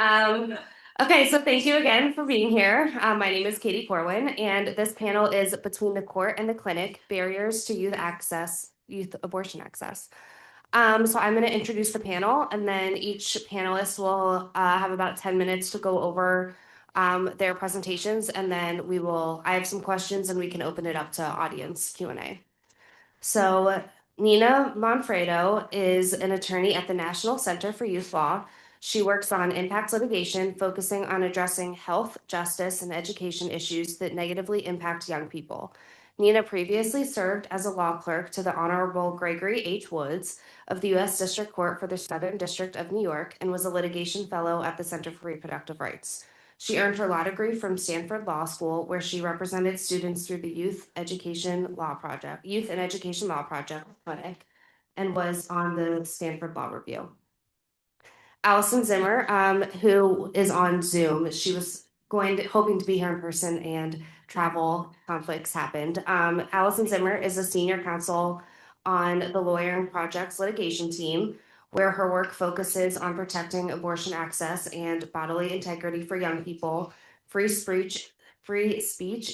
Um, okay, so thank you again for being here. My name is Katie Corwin, and this panel is Between the Court and the Clinic, Barriers to Youth Abortion Access. So I'm going to introduce the panel, and then each panelist will have about 10 minutes to go over their presentations, and then I have some questions, and we can open it up to audience Q&A. So Nina Monfredo is an attorney at the National Center for Youth Law. She works on impact litigation, focusing on addressing health, justice, and education issues that negatively impact young people. Nina previously served as a law clerk to the Honorable Gregory H. Woods of the U.S. District Court for the Southern District of New York and was a litigation fellow at the Center for Reproductive Rights. She earned her law degree from Stanford Law School, where she represented students through the Youth and Education Law Project clinic, and was on the Stanford Law Review. Allison Zimmer, who is on Zoom, she was hoping to be here in person, and travel conflicts happened. Allison Zimmer is a senior counsel on the Lawyering Project's litigation team, where her work focuses on protecting abortion access and bodily integrity for young people, free speech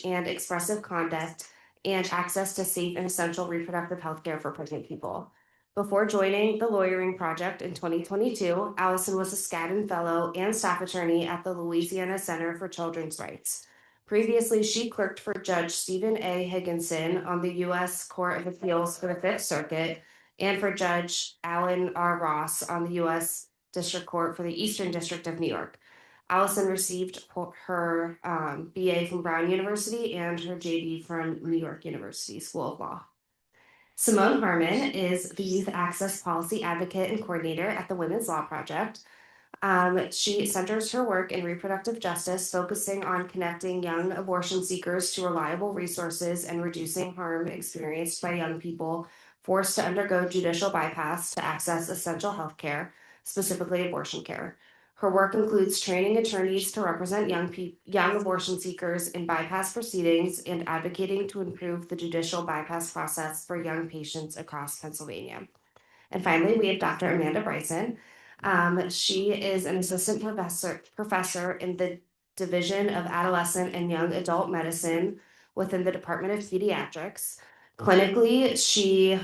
and expressive conduct, and access to safe and essential reproductive health care for pregnant people. Before joining the Lawyering Project in 2022, Allison was a Skadden Fellow and staff attorney at the Louisiana Center for Children's Rights. Previously, she clerked for Judge Stephen A. Higginson on the U.S. Court of Appeals for the Fifth Circuit and for Judge Alan R. Ross on the U.S. District Court for the Eastern District of New York. Allison received her BA from Brown University and her JD from New York University School of Law. Simone Harmon is the Youth Access Policy Advocate and Coordinator at the Women's Law Project. She centers her work in reproductive justice, focusing on connecting young abortion seekers to reliable resources and reducing harm experienced by young people forced to undergo judicial bypass to access essential health care, specifically abortion care. Her work includes training attorneys to represent young abortion seekers in bypass proceedings and advocating to improve the judicial bypass process for young patients across Pennsylvania. And finally, we have Dr. Amanda Bryson. She is an assistant professor in the Division of Adolescent and Young Adult Medicine within the Department of Pediatrics. Clinically, she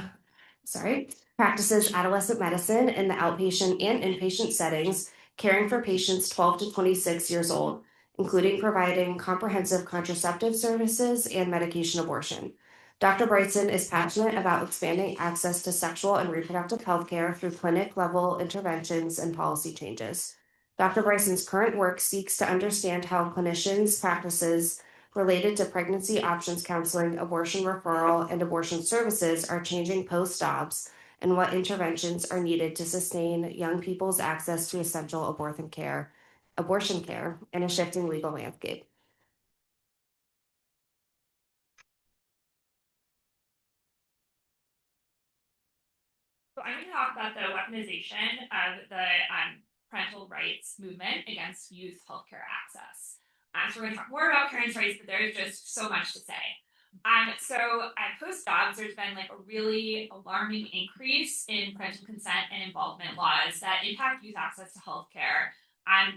practices adolescent medicine in the outpatient and inpatient settings, caring for patients 12 to 26 years old, including providing comprehensive contraceptive services and medication abortion. Dr. Bryson is passionate about expanding access to sexual and reproductive health care through clinic-level interventions and policy changes. Dr. Bryson's current work seeks to understand how clinicians' practices related to pregnancy options counseling, abortion referral, and abortion services are changing post-Dobbs, and what interventions are needed to sustain young people's access to essential abortion care in a shifting legal landscape. So I'm going to talk about the weaponization of the parental rights movement against youth healthcare access. So we're going to talk more about parents' rights, but there's just so much to say. So at post-Dobbs, there's been like a really alarming increase in parental consent and involvement laws that impact youth access to healthcare,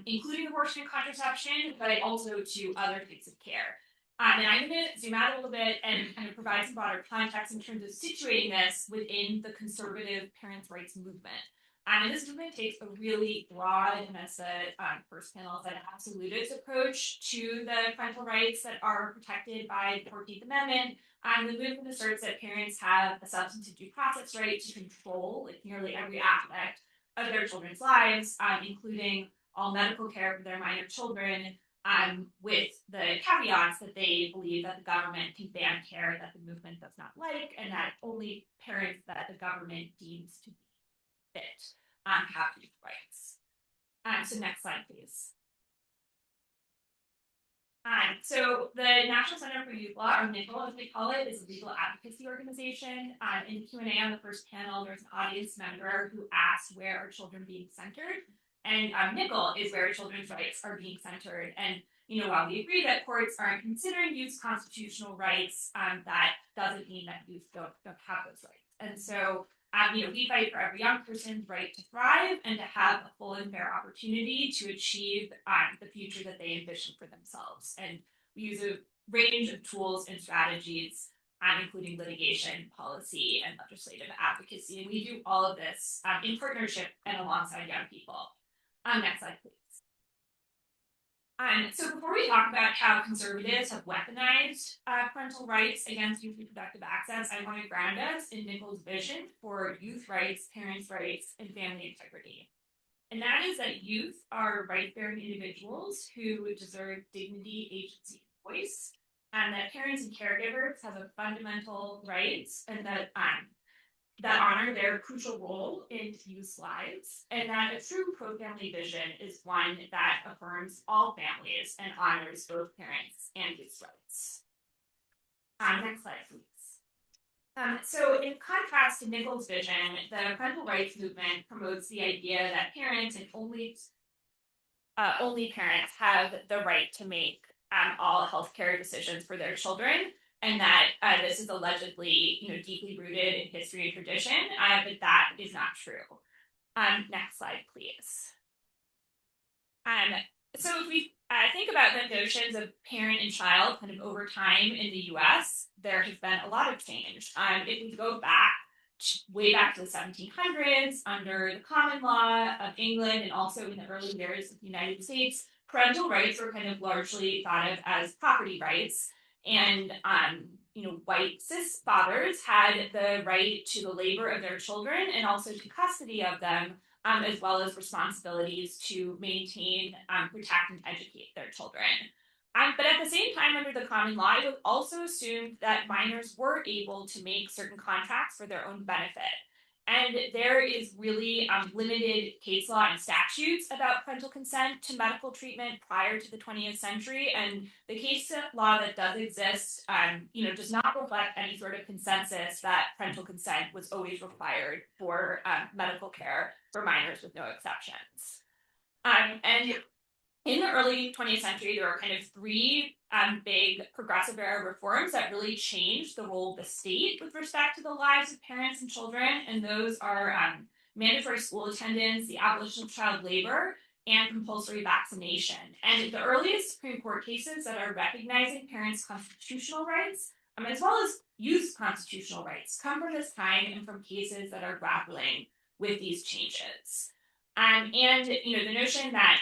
including abortion and contraception, but also to other types of care. And I'm going to zoom out a little bit and kind of provide some broader context in terms of situating this within the conservative parents' rights movement. And this movement takes a really broad, and as the first panel said, absolutist approach to the parental rights that are protected by the 14th Amendment. The movement asserts that parents have a substantive due process right to control like nearly every aspect of their children's lives, including all medical care for their minor children, with the caveats that they believe that the government can ban care that the movement does not like, and that only parents that the government deems to be fit have these rights. So next slide, please. So the National Center for Youth Law, or NICL as we call it, is a legal advocacy organization. In the Q&A on the first panel, there's an audience member who asked where are children being centered? And NICL is where children's rights are being centered. And while we agree that courts aren't considering youth's constitutional rights, that doesn't mean that youth don't have those rights. And so We fight for every young person's right to thrive and to have a full and fair opportunity to achieve the future that they envision for themselves. And we use a range of tools and strategies, including litigation, policy, and legislative advocacy. And we do all of this in partnership and alongside young people. Next slide, please. So before we talk about how conservatives have weaponized parental rights against youth reproductive access, I want to ground us in Nichols' vision for youth rights, parents' rights, and family integrity. And that is that youth are right-bearing individuals who deserve dignity, agency, and voice, and that parents and caregivers have a fundamental rights and that honor their crucial role in youth's lives, and that a true pro-family vision is one that affirms all families and honors both parents and youth's rights. Next slide, please. So in contrast to Nichols' vision, the parental rights movement promotes the idea that parents and only parents have the right to make all healthcare decisions for their children, and that this is allegedly, deeply rooted in history and tradition, but that is not true. Next slide, please. So if we think about the notions of parent and child kind of over time in the U.S., there has been a lot of change. If we go back, way back to the 1700s, under the common law of England and also in the early years of the United States, parental rights were kind of largely thought of as property rights. And, white cis fathers had the right to the labor of their children and also to custody of them, as well as responsibilities to maintain, protect, and educate their children. But at the same time, under the common law, it was also assumed that minors were able to make certain contracts for their own benefit. And there is really limited case law and statutes about parental consent to medical treatment prior to the 20th century. And the case law that does exist, does not reflect any sort of consensus that parental consent was always required for medical care for minors with no exceptions. And in the early 20th century, there were kind of three big progressive era reforms that really changed the role of the state with respect to the lives of parents and children. And those are mandatory school attendance, the abolition of child labor, and compulsory vaccination. And the earliest Supreme Court cases that are recognizing parents' constitutional rights, as well as youth constitutional rights, come from this time and from cases that are grappling with these changes. The notion that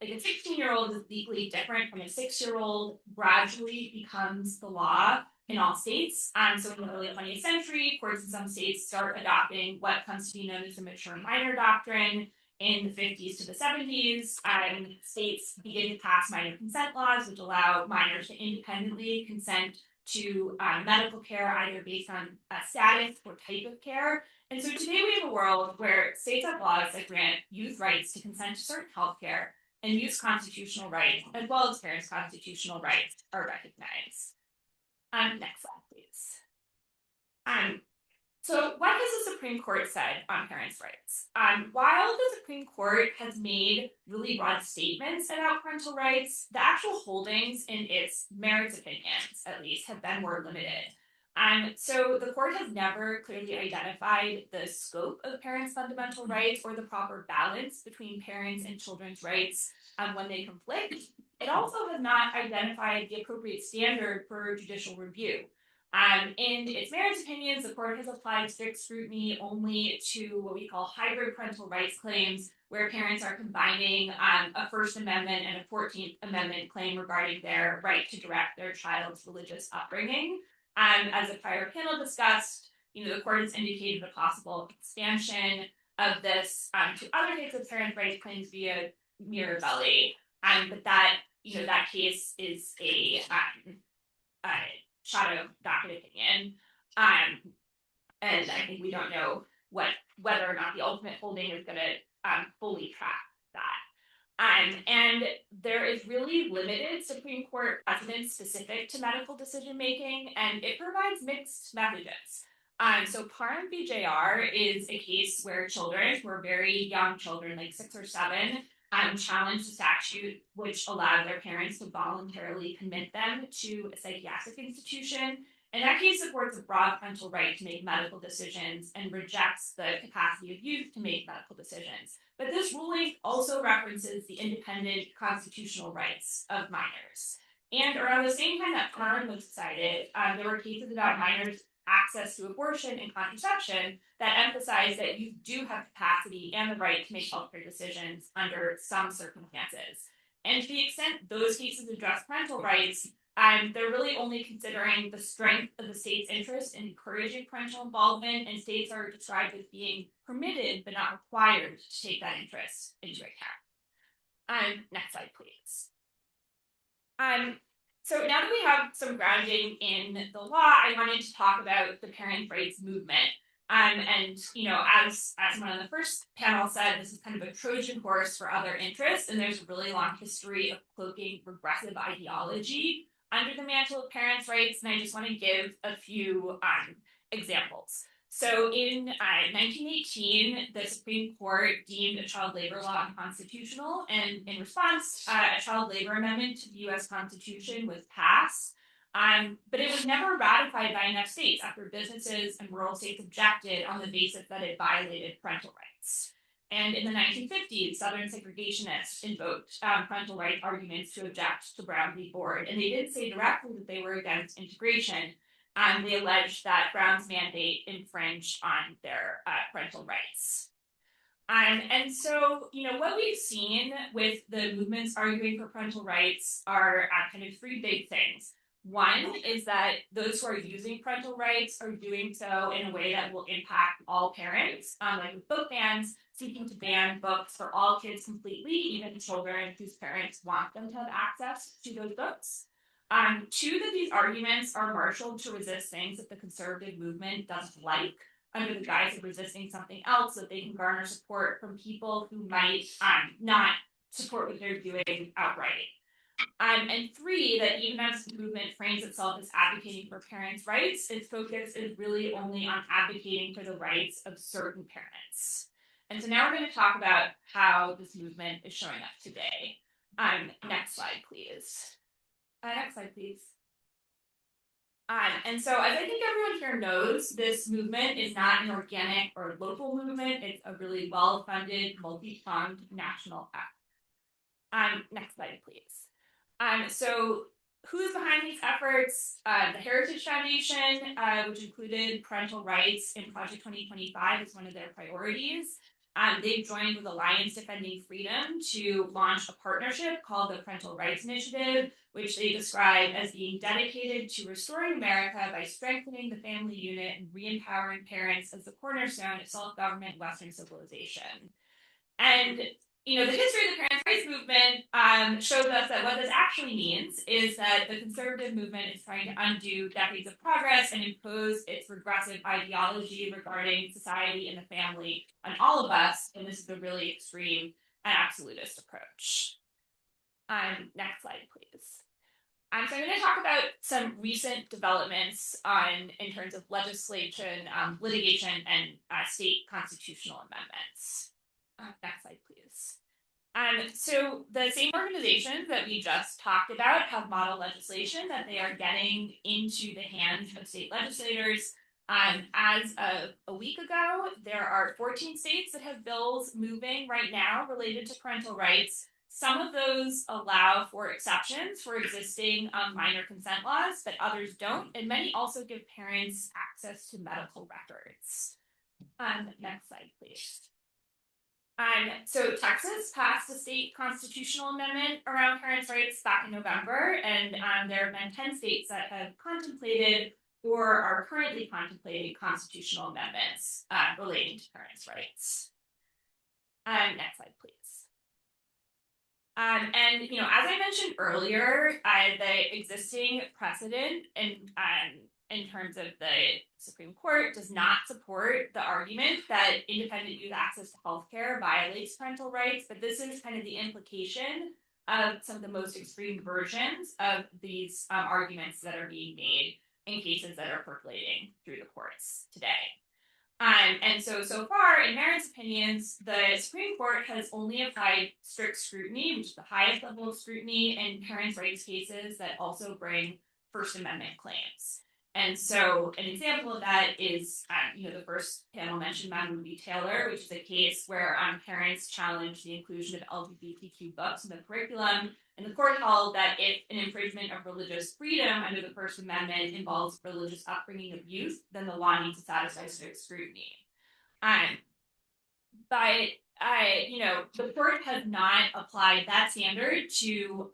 a 16-year-old is legally different from a 6-year-old gradually becomes the law in all states. So in the early 20th century, courts in some states start adopting what comes to be known as the mature minor doctrine. In the 50s to the 70s, states begin to pass minor consent laws, which allow minors to independently consent to medical care, either based on status or type of care. And so today we have a world where states have laws that grant youth rights to consent to certain health care, and youth constitutional rights, as well as parents' constitutional rights, are recognized. Next slide, please. So what has the Supreme Court said on parents' rights? While the Supreme Court has made really broad statements about parental rights, the actual holdings in its merits opinions, at least, have been more limited. So the court has never clearly identified the scope of parents' fundamental rights or the proper balance between parents' and children's rights when they conflict. It also has not identified the appropriate standard for judicial review. In its merits opinions, the court has applied strict scrutiny only to what we call hybrid parental rights claims, where parents are combining a First Amendment and a 14th Amendment claim regarding their right to direct their child's religious upbringing. As a prior panel discussed, the court has indicated a possible expansion of this to other types of parent rights claims via Mirabelli, but that case is a shadow docket opinion, and I think we don't know whether or not the ultimate holding is going to fully track that. And there is really limited Supreme Court precedent specific to medical decision making, and it provides mixed messages. So Parham v. JR is a case where children, who are very young children, like 6 or 7, challenged the statute which allowed their parents to voluntarily commit them to a psychiatric institution. And that case supports a broad parental right to make medical decisions and rejects the capacity of youth to make medical decisions. But this ruling also references the independent constitutional rights of minors. And around the same time that Kern was decided, there were cases about minors' access to abortion and contraception that emphasize that you do have capacity and the right to make healthcare decisions under some circumstances. And to the extent those cases address parental rights, they're really only considering the strength of the state's interest in encouraging parental involvement, and states are described as being permitted but not required to take that interest into account. Next slide, please. So now that we have some grounding in the law, I wanted to talk about the parents' rights movement. And as one of the first panel said, this is kind of a Trojan horse for other interests, and there's a really long history of cloaking regressive ideology under the mantle of parents' rights, and I just want to give a few examples. So in 1918, the Supreme Court deemed a child labor law unconstitutional, and in response, a child labor amendment to the U.S. Constitution was passed. But it was never ratified by enough states after businesses and rural states objected on the basis that it violated parental rights. And in the 1950s, Southern segregationists invoked parental rights arguments to object to Brown v. Board, and they didn't say directly that they were against integration. They alleged that Brown's mandate infringed on their parental rights. And so, what we've seen with the movements arguing for parental rights are kind of three big things. One is that those who are using parental rights are doing so in a way that will impact all parents, like with book bans seeking to ban books for all kids completely, even children whose parents want them to have access to those books. Two, that these arguments are marshaled to resist things that the conservative movement doesn't like, under the guise of resisting something else, so that they can garner support from people who might not support what they're doing outright. And three, that even as the movement frames itself as advocating for parents' rights, its focus is really only on advocating for the rights of certain parents. And so now we're going to talk about how this movement is showing up today. Next slide, please. Next slide, please. And so, as I think everyone here knows, this movement is not an organic or local movement. It's a really well-funded, multi-pronged national effort. Next slide, please. So who's behind these efforts? The Heritage Foundation, which included parental rights in Project 2025 as one of their priorities. They've joined with Alliance Defending Freedom to launch a partnership called the Parental Rights Initiative, which they describe as being dedicated to restoring America by strengthening the family unit and re-empowering parents as the cornerstone of self-government Western civilization. And the history of the parents' rights movement shows us that what this actually means is that the conservative movement is trying to undo decades of progress and impose its regressive ideology regarding society and the family on all of us, and this is a really extreme and absolutist approach. Next slide, please. So I'm going to talk about some recent developments in terms of legislation, litigation, and state constitutional amendments. Next slide, please. So the same organizations that we just talked about have model legislation that they are getting into the hands of state legislators. As of a week ago, there are 14 states that have bills moving right now related to parental rights. Some of those allow for exceptions for existing minor consent laws, but others don't, and many also give parents access to medical records. Next slide, please. So Texas passed a state constitutional amendment around parents' rights back in November, and there have been 10 states that have contemplated or are currently contemplating constitutional amendments relating to parents' rights. Next slide, please. And as I mentioned earlier, the existing precedent in terms of the Supreme Court does not support the argument that independent youth access to healthcare violates parental rights, but this is kind of the implication of some of the most extreme versions of these arguments that are being made in cases that are percolating through the courts today. And so far, in merits opinions, the Supreme Court has only applied strict scrutiny, which is the highest level of scrutiny in parents' rights cases that also bring First Amendment claims. And so an example of that is, the first panel mentioned Madam B. Taylor, which is a case where parents challenged the inclusion of LGBTQ books in the curriculum. And the court held that if an infringement of religious freedom under the First Amendment involves religious upbringing of youth, then the law needs to satisfy strict scrutiny. But the court has not applied that standard to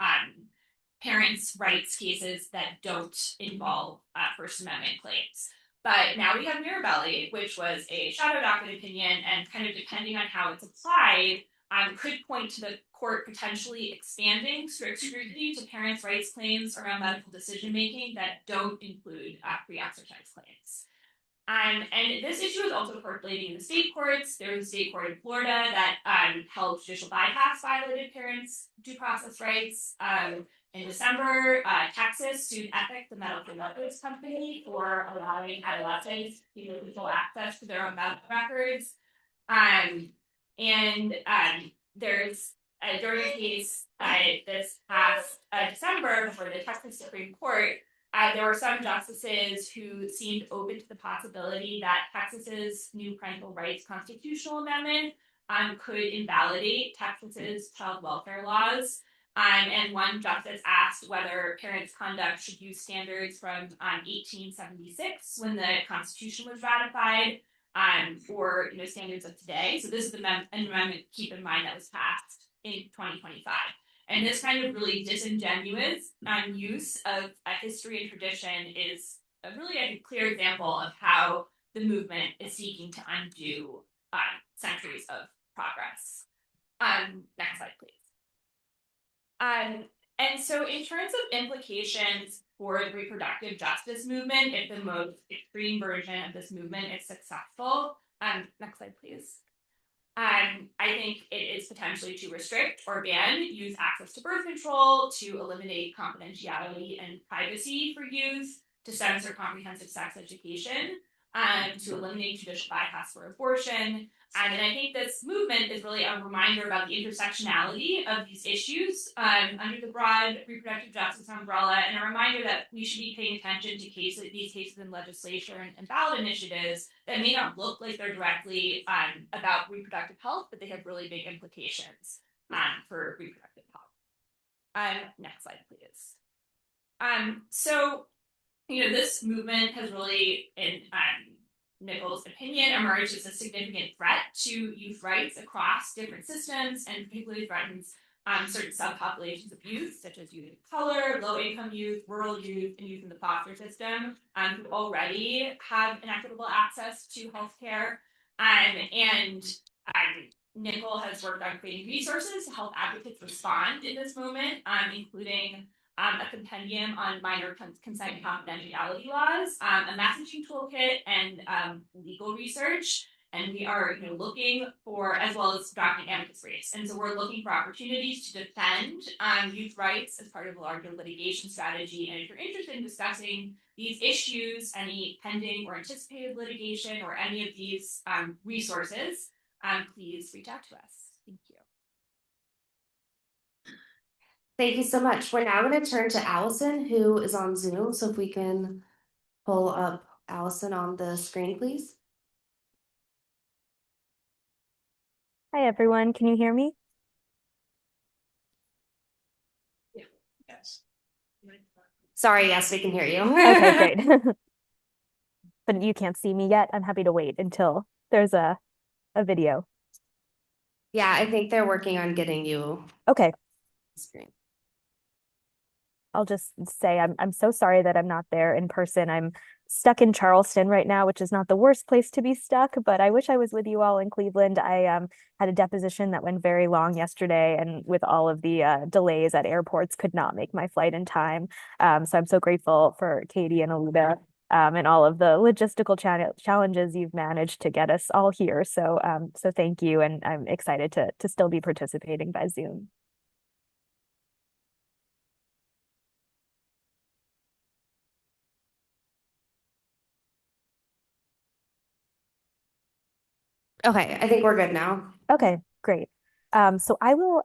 parents' rights cases that don't involve First Amendment claims. But now we have Mirabelli, which was a shadow docket opinion, and kind of depending on how it's applied, could point to the court potentially expanding strict scrutiny to parents' rights claims around medical decision making that don't include pre-exercise claims. And this issue is also percolating in the state courts. There was a state court in Florida that held judicial bypass violated parents' due process rights. In December, Texas sued Epic, the medical records company, for allowing adolescents to full access to their own medical records. There's during a case this past December before the Texas Supreme Court, there were some justices who seemed open to the possibility that Texas's new parental rights constitutional amendment could invalidate Texas's child welfare laws. And one justice asked whether parents' conduct should use standards from 1876 when the Constitution was ratified, or standards of today. So this is an amendment, keep in mind, that was passed in 2025. And this kind of really disingenuous use of a history and tradition is a really a clear example of how the movement is seeking to undo centuries of progress. Next slide, please. And so in terms of implications for the reproductive justice movement, if the most extreme version of this movement is successful, next slide, please. I think it is potentially to restrict or ban youth access to birth control, to eliminate confidentiality and privacy for youth, to censor comprehensive sex education, to eliminate judicial bypass for abortion. And I think this movement is really a reminder about the intersectionality of these issues under the broad reproductive justice umbrella, and a reminder that we should be paying attention to these cases in legislature and ballot initiatives that may not look like they're directly about reproductive health, but they have really big implications for reproductive health. Next slide, please. So, this movement has really, in Nichols' opinion, emerged as a significant threat to youth rights across different systems, and particularly threatens certain subpopulations of youth, such as youth of color, low-income youth, rural youth, and youth in the foster system, who already have inequitable access to healthcare. Nicol has worked on creating resources to help advocates respond in this moment, including a compendium on minor consent and confidentiality laws, a messaging toolkit, and legal research. And we are looking for, as well as drafting amicus briefs. And so we're looking for opportunities to defend youth rights as part of a larger litigation strategy. And if you're interested in discussing these issues, any pending or anticipated litigation, or any of these resources, please reach out to us. Thank you. Thank you so much. We're now going to turn to Allison, who is on Zoom. So if we can pull up Allison on the screen, please. Hi, everyone. Can you hear me? Yes. Sorry, yes, we can hear you. Okay, great. But you can't see me yet. I'm happy to wait until there's a video. Yeah, I think they're working on getting you Okay. screen. I'll just say I'm so sorry that I'm not there in person. I'm stuck in Charleston right now, which is not the worst place to be stuck, but I wish I was with you all in Cleveland. I had a deposition that went very long yesterday, and with all of the delays at airports, could not make my flight in time. So I'm so grateful for Katie and Alida and all of the logistical challenges you've managed to get us all here. So so thank you, and I'm excited to still be participating by Zoom. Okay, I think we're good now. Okay, great. So I will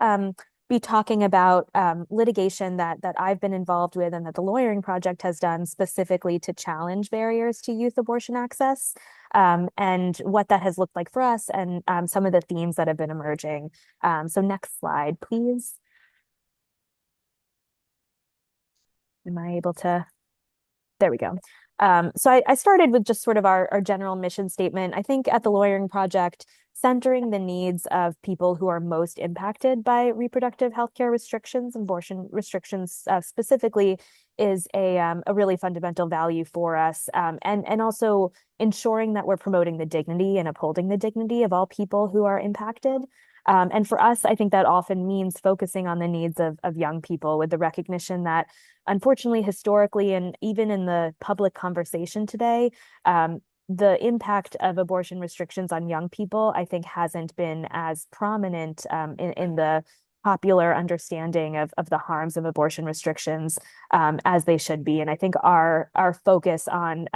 be talking about litigation that I've been involved with and that the Lawyering Project has done specifically to challenge barriers to youth abortion access, and what that has looked like for us, and some of the themes that have been emerging. So next slide, please. Am I able to? There we go. So I started with just sort of our general mission statement. I think at the Lawyering Project, centering the needs of people who are most impacted by reproductive healthcare restrictions and abortion restrictions specifically is a really fundamental value for us. And also ensuring that we're promoting the dignity and upholding the dignity of all people who are impacted. And for us, I think that often means focusing on the needs of young people with the recognition that, unfortunately, historically, and even in the public conversation today, the impact of abortion restrictions on young people, I think, hasn't been as prominent in the popular understanding of the harms of abortion restrictions as they should be. And I think our focus on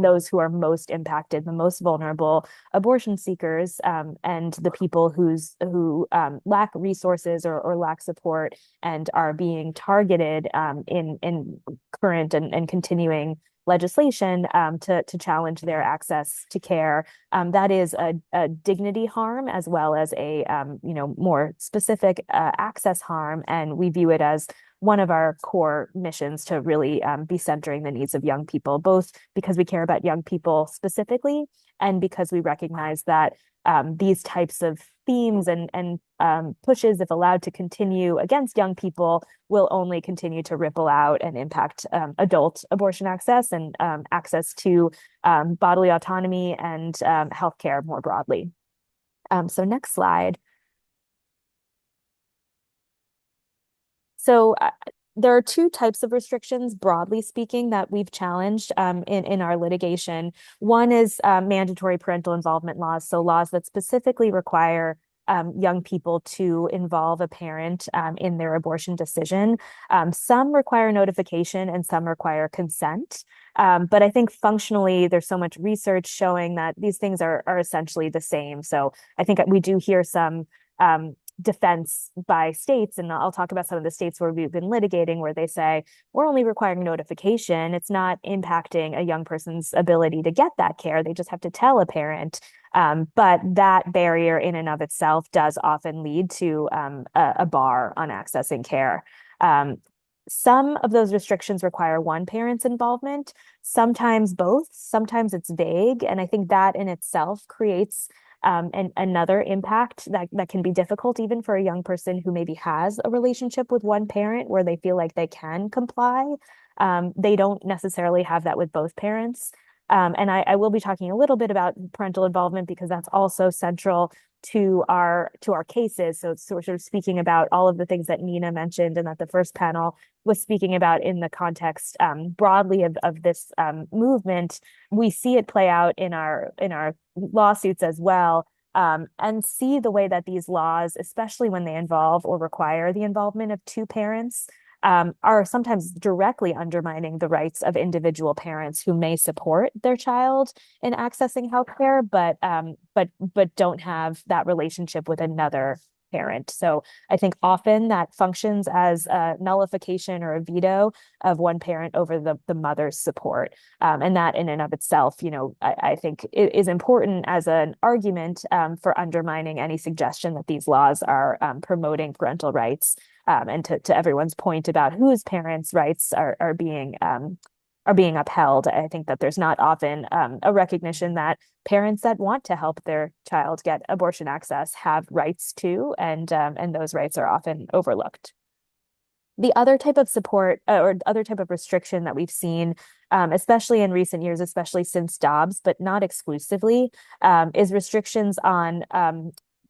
those who are most impacted, the most vulnerable abortion seekers, and the people who lack resources or lack support and are being targeted in current and continuing legislation to challenge their access to care. That is a dignity harm as well as a more specific access harm, and we view it as one of our core missions to really be centering the needs of young people, both because we care about young people specifically and because we recognize that these types of themes and pushes, if allowed to continue against young people, will only continue to ripple out and impact adult abortion access and access to bodily autonomy and healthcare more broadly. So next slide. So there are two types of restrictions, broadly speaking, that we've challenged in our litigation. One is mandatory parental involvement laws, so laws that specifically require young people to involve a parent in their abortion decision. Some require notification and some require consent. But I think functionally, there's so much research showing that these things are essentially the same. So I think we do hear some defense by states, and I'll talk about some of the states where we've been litigating, where they say we're only requiring notification. It's not impacting a young person's ability to get that care. They just have to tell a parent. But that barrier in and of itself does often lead to a bar on accessing care. Some of those restrictions require one parent's involvement, sometimes both, sometimes it's vague. And I think that in itself creates another impact that can be difficult even for a young person who maybe has a relationship with one parent where they feel like they can comply. They don't necessarily have that with both parents. And I will be talking a little bit about parental involvement because that's also central to our cases. So we're sort of speaking about all of the things that Nina mentioned and that the first panel was speaking about in the context broadly of this movement. We see it play out in our lawsuits as well, and see the way that these laws, especially when they involve or require the involvement of two parents, are sometimes directly undermining the rights of individual parents who may support their child in accessing healthcare, but don't have that relationship with another parent. So I think often that functions as a nullification or a veto of one parent over the mother's support. And that in and of itself, I think it is important as an argument for undermining any suggestion that these laws are promoting parental rights. And to everyone's point about whose parents' rights are being upheld, I think that there's not often a recognition that parents that want to help their child get abortion access have rights too, and those rights are often overlooked. The other type of support or other type of restriction that we've seen, especially in recent years, especially since Dobbs, but not exclusively, is restrictions on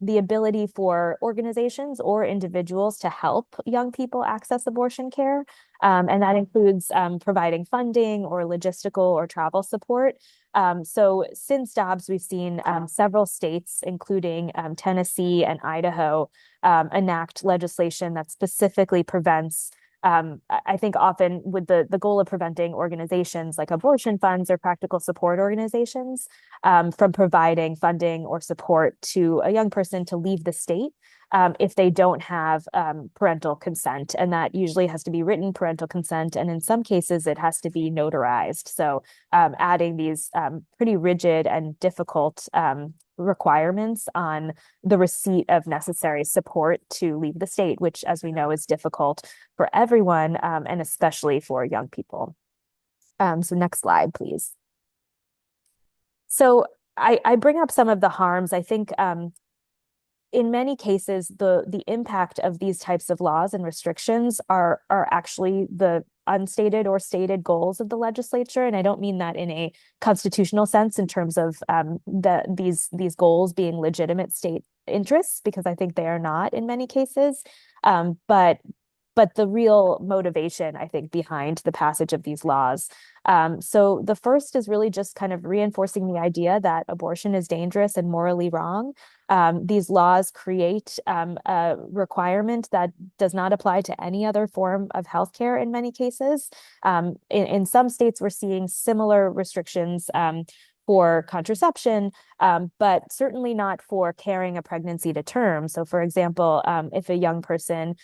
the ability for organizations or individuals to help young people access abortion care. And that includes providing funding or logistical or travel support. So since Dobbs, we've seen several states, including Tennessee and Idaho, enact legislation that specifically prevents I think often with the goal of preventing organizations like abortion funds or practical support organizations from providing funding or support to a young person to leave the state if they don't have parental consent. And that usually has to be written parental consent. And in some cases, it has to be notarized. So adding these pretty rigid and difficult requirements on the receipt of necessary support to leave the state, which, as we know, is difficult for everyone, and especially for young people. So next slide, please. So I bring up some of the harms. I think in many cases, the impact of these types of laws and restrictions are actually the unstated or stated goals of the legislature. And I don't mean that in a constitutional sense in terms of these goals being legitimate state interests, because I think they are not in many cases. But the real motivation, I think, behind the passage of these laws. So the first is really just kind of reinforcing the idea that abortion is dangerous and morally wrong. These laws create a requirement that does not apply to any other form of healthcare in many cases. In some states, we're seeing similar restrictions for contraception, but certainly not for carrying a pregnancy to term. So, for example, if a young person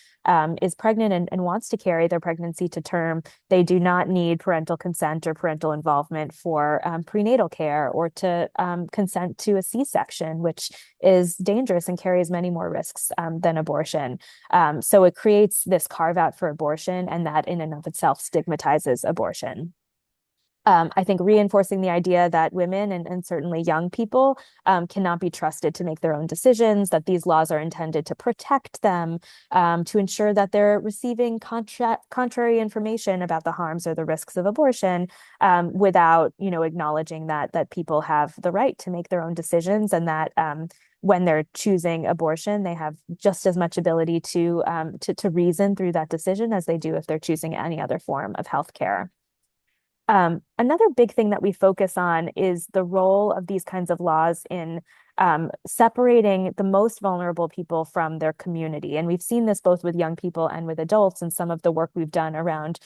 is pregnant and wants to carry their pregnancy to term, they do not need parental consent or parental involvement for prenatal care or to consent to a C-section, which is dangerous and carries many more risks than abortion. So it creates this carve out for abortion, and that in and of itself stigmatizes abortion. I think reinforcing the idea that women and certainly young people cannot be trusted to make their own decisions, that these laws are intended to protect them, to ensure that they're receiving contrary information about the harms or the risks of abortion, without, acknowledging that people have the right to make their own decisions, and that when they're choosing abortion, they have just as much ability to reason through that decision as they do if they're choosing any other form of healthcare. Another big thing that we focus on is the role of these kinds of laws in separating the most vulnerable people from their community. And we've seen this both with young people and with adults in some of the work we've done around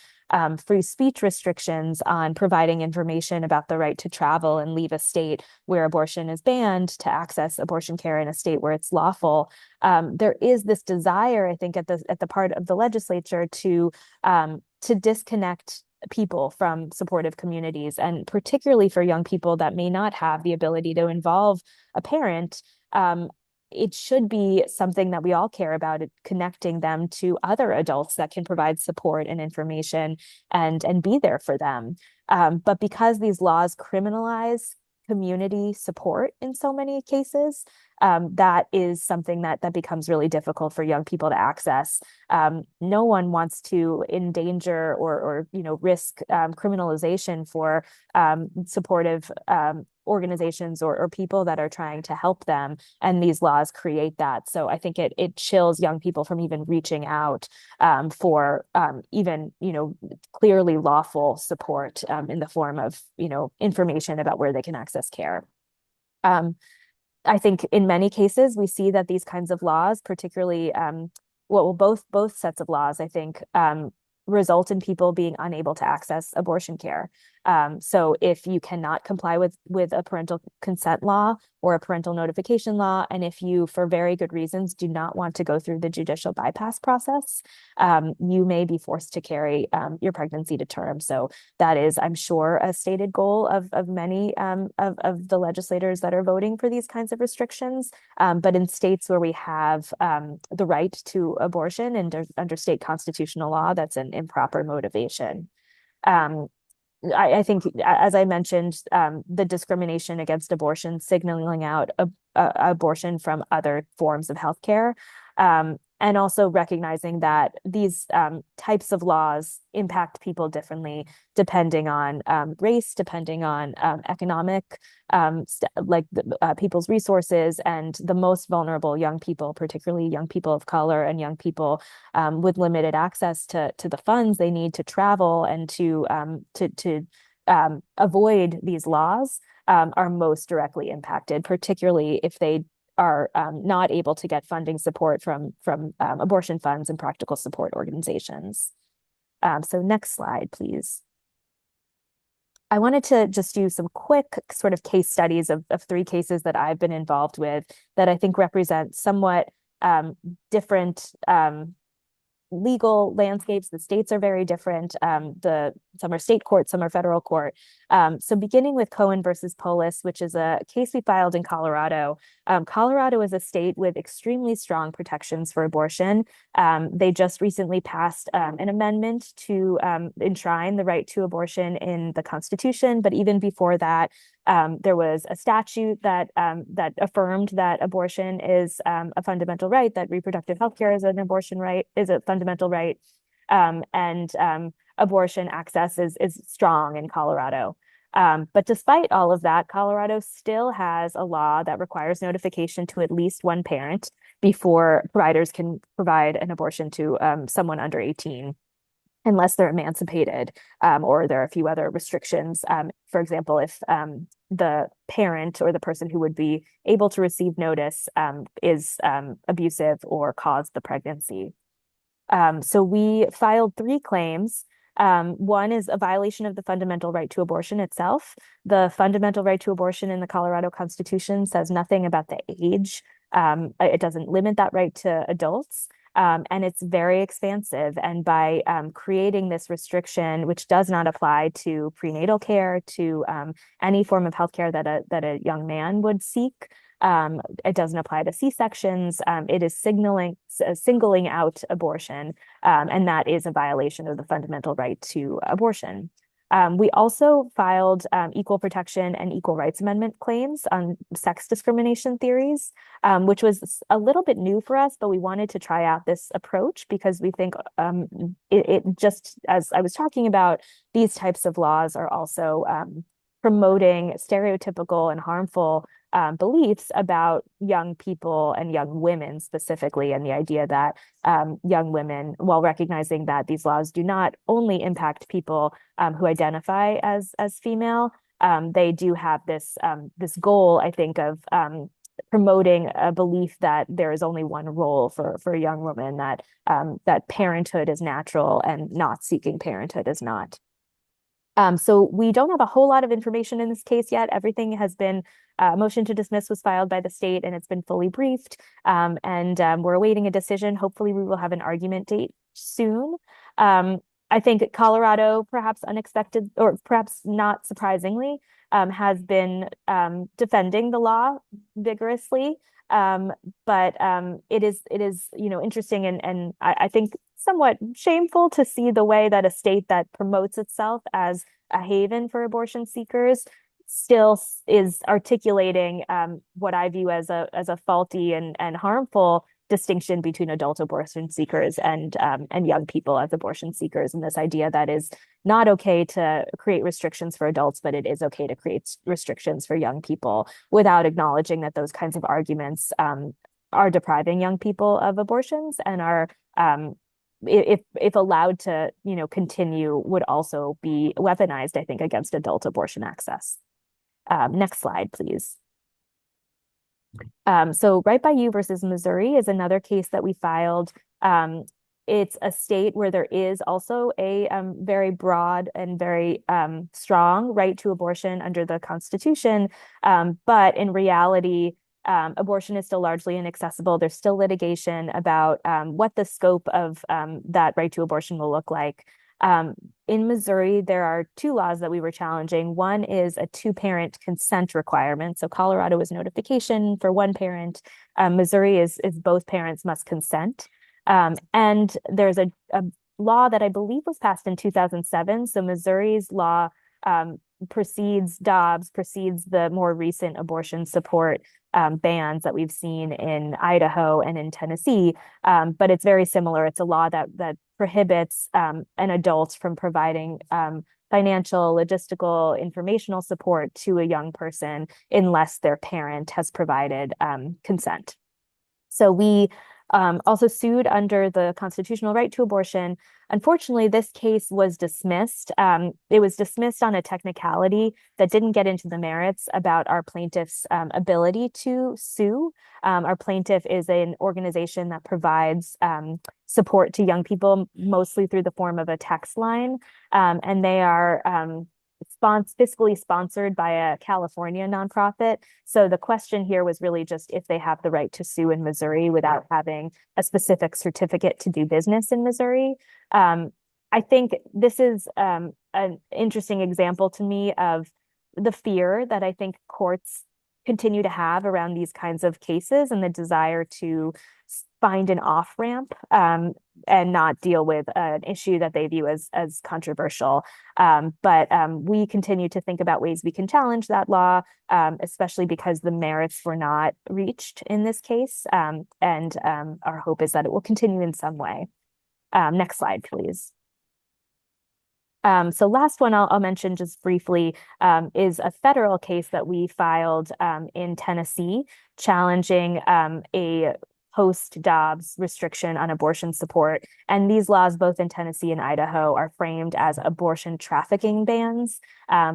free speech restrictions on providing information about the right to travel and leave a state where abortion is banned to access abortion care in a state where it's lawful. There is this desire, I think, at the part of the legislature to disconnect people from supportive communities, and particularly for young people that may not have the ability to involve a parent. It should be something that we all care about, connecting them to other adults that can provide support and information and be there for them. But because these laws criminalize community support in so many cases, that is something that becomes really difficult for young people to access. No one wants to endanger or risk criminalization for supportive organizations or people that are trying to help them, and these laws create that. So I think it chills young people from even reaching out for even clearly lawful support in the form of information about where they can access care. I think in many cases we see that these kinds of laws, particularly both sets of laws, I think, result in people being unable to access abortion care. So if you cannot comply with a parental consent law or a parental notification law, and if you, for very good reasons, do not want to go through the judicial bypass process, you may be forced to carry your pregnancy to term. So that is, I'm sure, a stated goal of many of the legislators that are voting for these kinds of restrictions. But in states where we have the right to abortion and under state constitutional law, that's an improper motivation. I think, as I mentioned, the discrimination against abortion, signaling out abortion from other forms of healthcare, and also recognizing that these types of laws impact people differently depending on race, depending on economic, people's resources, and the most vulnerable young people, particularly young people of color and young people with limited access to the funds they need to travel and to avoid these laws, are most directly impacted, particularly if they are not able to get funding support from abortion funds and practical support organizations. So next slide, please. I wanted to just do some quick sort of case studies of 3 cases that I've been involved with that I think represent somewhat different legal landscapes. The states are very different. Some are state court, some are federal court. So beginning with Cohen versus Polis, which is a case we filed in Colorado. Colorado is a state with extremely strong protections for abortion. They just recently passed an amendment to enshrine the right to abortion in the Constitution. But even before that, there was a statute that affirmed that abortion is a fundamental right, that reproductive health care is a fundamental right, and abortion access is strong in Colorado. But despite all of that, Colorado still has a law that requires notification to at least one parent before providers can provide an abortion to someone under 18. Unless they're emancipated, or there are a few other restrictions. For example, if the parent or the person who would be able to receive notice is abusive or caused the pregnancy. So we filed 3 claims. One is a violation of the fundamental right to abortion itself. The fundamental right to abortion in the Colorado Constitution says nothing about the age. It doesn't limit that right to adults. And it's very expansive. And by creating this restriction, which does not apply to prenatal care, to any form of healthcare that a young man would seek, it doesn't apply to C-sections. It is singling out abortion, and that is a violation of the fundamental right to abortion. We also filed equal protection and equal rights amendment claims on sex discrimination theories, which was a little bit new for us, but we wanted to try out this approach because we think it just, as I was talking about, these types of laws are also promoting stereotypical and harmful beliefs about young people and young women specifically, and the idea that young women, while recognizing that these laws do not only impact people who identify as female, they do have this goal, I think, of promoting a belief that there is only one role for a young woman, that parenthood is natural and not seeking parenthood is not. So we don't have a whole lot of information in this case yet. Everything has been, a motion to dismiss was filed by the state and it's been fully briefed. And we're awaiting a decision. Hopefully we will have an argument date soon. I think Colorado, perhaps unexpected or perhaps not surprisingly, has been defending the law vigorously. But it is interesting and I think somewhat shameful to see the way that a state that promotes itself as a haven for abortion seekers still is articulating what I view as a faulty and harmful distinction between adult abortion seekers and young people as abortion seekers, and this idea that is not okay to create restrictions for adults, but it is okay to create restrictions for young people without acknowledging that those kinds of arguments are depriving young people of abortions and are if allowed to continue would also be weaponized, I think, against adult abortion access. Next slide, please. So Right by You versus Missouri is another case that we filed. It's a state where there is also a very broad and very strong right to abortion under the Constitution, but in reality, abortion is still largely inaccessible. There's still litigation about what the scope of that right to abortion will look like. In Missouri, there are 2 laws that we were challenging. One is a 2-parent consent requirement. So Colorado is notification for 1 parent. Missouri is both parents must consent. And there's a law that I believe was passed in 2007. So Missouri's law precedes Dobbs, precedes the more recent abortion support bans that we've seen in Idaho and in Tennessee. But it's very similar. It's a law that prohibits an adult from providing financial, logistical, informational support to a young person unless their parent has provided consent. So we also sued under the constitutional right to abortion. Unfortunately, this case was dismissed. It was dismissed on a technicality that didn't get into the merits about our plaintiff's ability to sue. Our plaintiff is an organization that provides support to young people, mostly through the form of a text line. And they are fiscally sponsored by a California nonprofit. So the question here was really just if they have the right to sue in Missouri without having a specific certificate to do business in Missouri. I think this is an interesting example to me of the fear that I think courts continue to have around these kinds of cases and the desire to find an off ramp and not deal with an issue that they view as controversial. But we continue to think about ways we can challenge that law, especially because the merits were not reached in this case. And our hope is that it will continue in some way. Next slide, please. So last one I'll mention just briefly is a federal case that we filed in Tennessee challenging a post-Dobbs restriction on abortion support. And these laws, both in Tennessee and Idaho, are framed as abortion trafficking bans,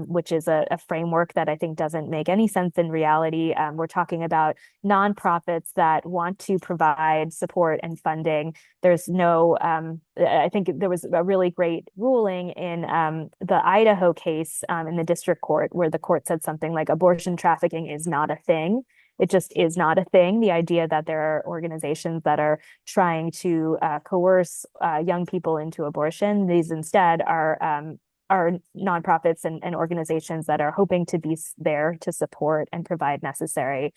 which is a framework that I think doesn't make any sense in reality. We're talking about nonprofits that want to provide support and funding. There's no, I think there was a really great ruling in the Idaho case in the district court where the court said something like abortion trafficking is not a thing. It just is not a thing. The idea that there are organizations that are trying to coerce young people into abortion, these instead are nonprofits and organizations that are hoping to be there to support and provide necessary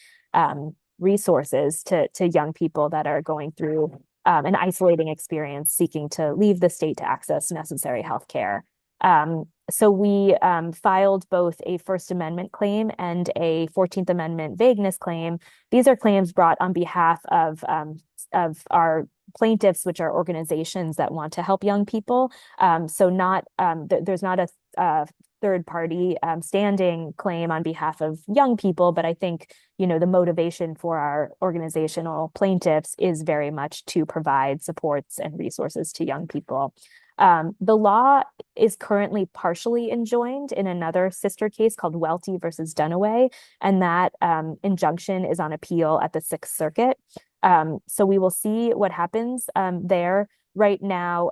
resources to young people that are going through an isolating experience, seeking to leave the state to access necessary health care. So we filed both a First Amendment claim and a 14th Amendment vagueness claim. These are claims brought on behalf of our plaintiffs, which are organizations that want to help young people. So not there's not a third party standing claim on behalf of young people, but I think, you know, the motivation for our organizational plaintiffs is very much to provide supports and resources to young people. The law is currently partially enjoined in another sister case called Welty versus Dunaway, and that injunction is on appeal at the Sixth Circuit. So we will see what happens there. Right now,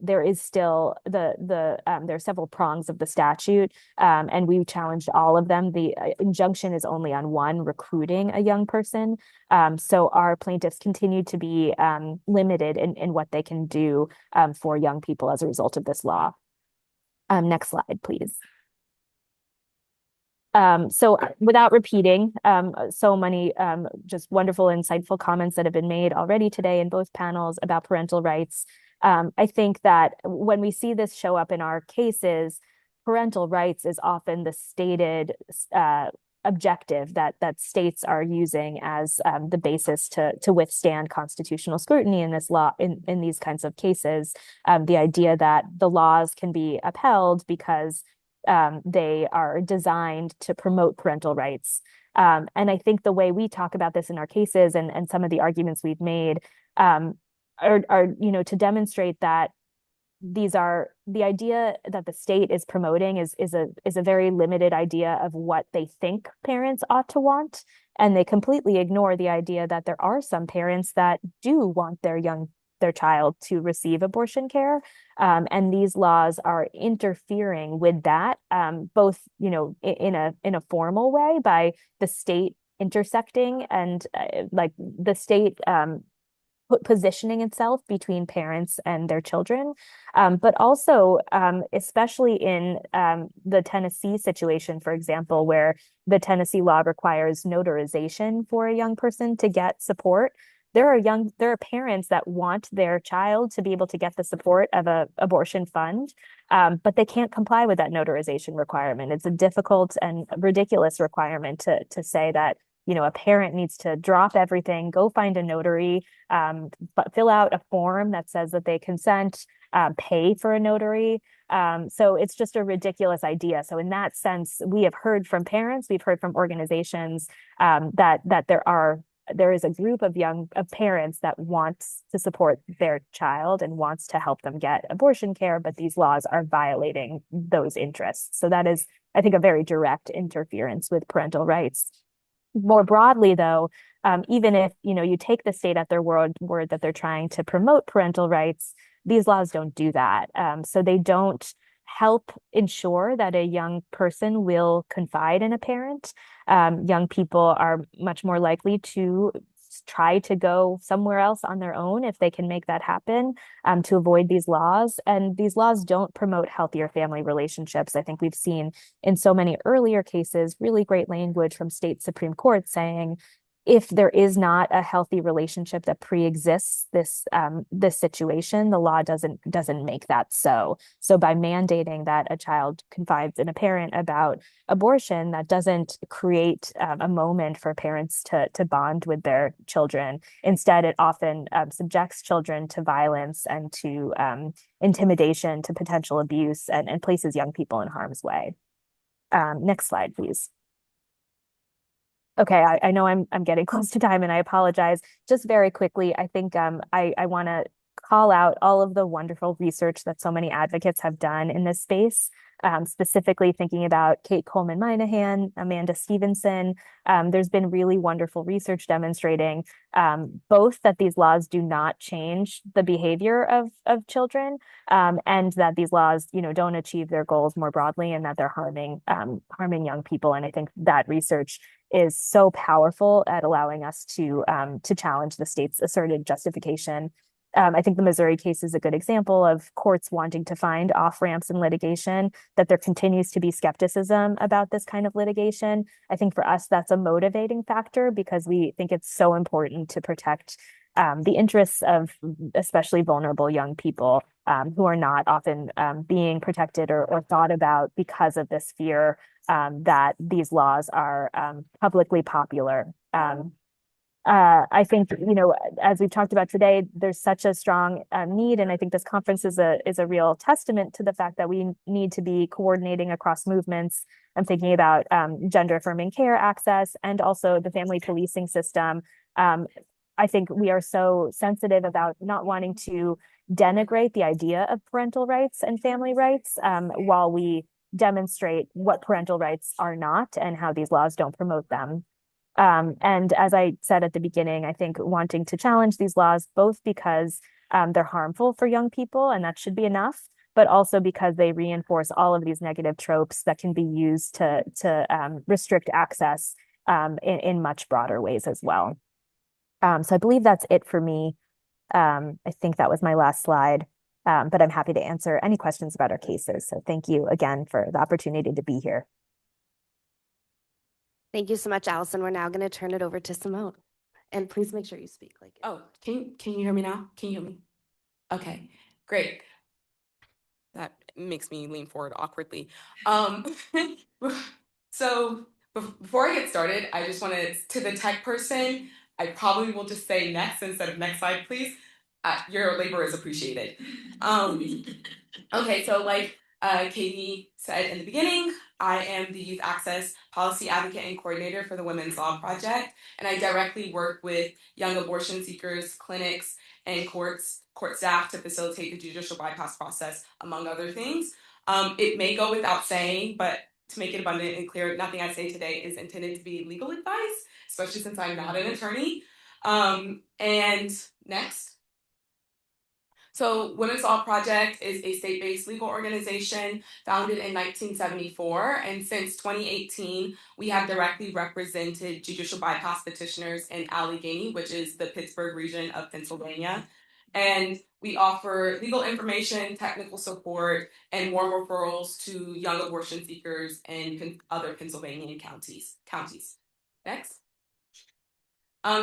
there is still there are several prongs of the statute, and we challenged all of them. The injunction is only on one, recruiting a young person. So our plaintiffs continue to be limited in what they can do for young people as a result of this law. Next slide, please. So without repeating so many just wonderful, insightful comments that have been made already today in both panels about parental rights, I think that when we see this show up in our cases, parental rights is often the stated objective that states are using as the basis to withstand constitutional scrutiny in this law in these kinds of cases. The idea that the laws can be upheld because they are designed to promote parental rights. And I think the way we talk about this in our cases and some of the arguments we've made are you know, to demonstrate that these are the idea that the state is promoting is a very limited idea of what they think parents ought to want. And they completely ignore the idea that there are some parents that do want their child to receive abortion care. And these laws are interfering with that, both, you know, in a formal way by the state intersecting and like the state positioning itself between parents and their children, but also especially in the Tennessee situation, for example, where the Tennessee law requires notarization for a young person to get support. There are parents that want their child to be able to get the support of an abortion fund, but they can't comply with that notarization requirement. It's a difficult and ridiculous requirement to say that, you know, a parent needs to drop everything, go find a notary, but fill out a form that says that they consent, pay for a notary. So it's just a ridiculous idea. So in that sense, we have heard from parents, we've heard from organizations that there is a group of parents that wants to support their child and wants to help them get abortion care, but these laws are violating those interests. So that is, I think, a very direct interference with parental rights. More broadly, though, even if, you know, you take the state at their word that they're trying to promote parental rights, these laws don't do that. So they don't help ensure that a young person will confide in a parent. Young people are much more likely to try to go somewhere else on their own if they can make that happen, to avoid these laws. And these laws don't promote healthier family relationships. I think we've seen in so many earlier cases really great language from state Supreme Court saying, if there is not a healthy relationship that pre-exists this situation, the law doesn't make that so. So by mandating that a child confides in a parent about abortion, that doesn't create a moment for parents to bond with their children. Instead, it often subjects children to violence and to intimidation, to potential abuse, and places young people in harm's way. Next slide, please. Okay, I know I'm getting close to time and I apologize. Just very quickly, I think I want to call out all of the wonderful research that so many advocates have done in this space, specifically thinking about Kate Coleman Minahan, Amanda Stevenson. There's been really wonderful research demonstrating both that these laws do not change the behavior of children, and that these laws, don't achieve their goals more broadly, and that they're harming young people. And I think that research is so powerful at allowing us to challenge the state's asserted justification. I think the Missouri case is a good example of courts wanting to find off-ramps in litigation, that there continues to be skepticism about this kind of litigation. I think for us, that's a motivating factor because we think it's so important to protect the interests of especially vulnerable young people who are not often being protected or thought about because of this fear that these laws are publicly popular. I think, as we've talked about today, there's such a strong need, and I think this conference is a real testament to the fact that we need to be coordinating across movements. I'm thinking about gender affirming care access and also the family policing system. I think we are so sensitive about not wanting to denigrate the idea of parental rights and family rights while we demonstrate what parental rights are not and how these laws don't promote them. And as I said at the beginning, I think wanting to challenge these laws, both because they're harmful for young people, and that should be enough, but also because they reinforce all of these negative tropes that can be used to restrict access in much broader ways as well. So I believe that's it for me. I think that was my last slide, but I'm happy to answer any questions about our cases. So thank you again for the opportunity to be here. Thank you so much, Allison. We're now going to turn it over to Simone. And please make sure you speak like it. Oh, can you hear me now? Can you hear me? Okay, great. That makes me lean forward awkwardly. So before I get started, I just wanted to the tech person, I probably will just say next instead of next slide, please. Your labor is appreciated. Okay, so like Katie said in the beginning, I am the Youth Access Policy Advocate and Coordinator for the Women's Law Project, and I directly work with young abortion seekers, clinics, and court staff to facilitate the judicial bypass process, among other things. It may go without saying, but to make it abundant and clear, nothing I say today is intended to be legal advice, especially since I'm not an attorney. And next. So Women's Law Project is a state-based legal organization founded in 1974, and since 2018, we have directly represented judicial bypass petitioners in Allegheny, which is the Pittsburgh region of Pennsylvania. And we offer legal information, technical support, and warm referrals to young abortion seekers in other Pennsylvania counties. Next.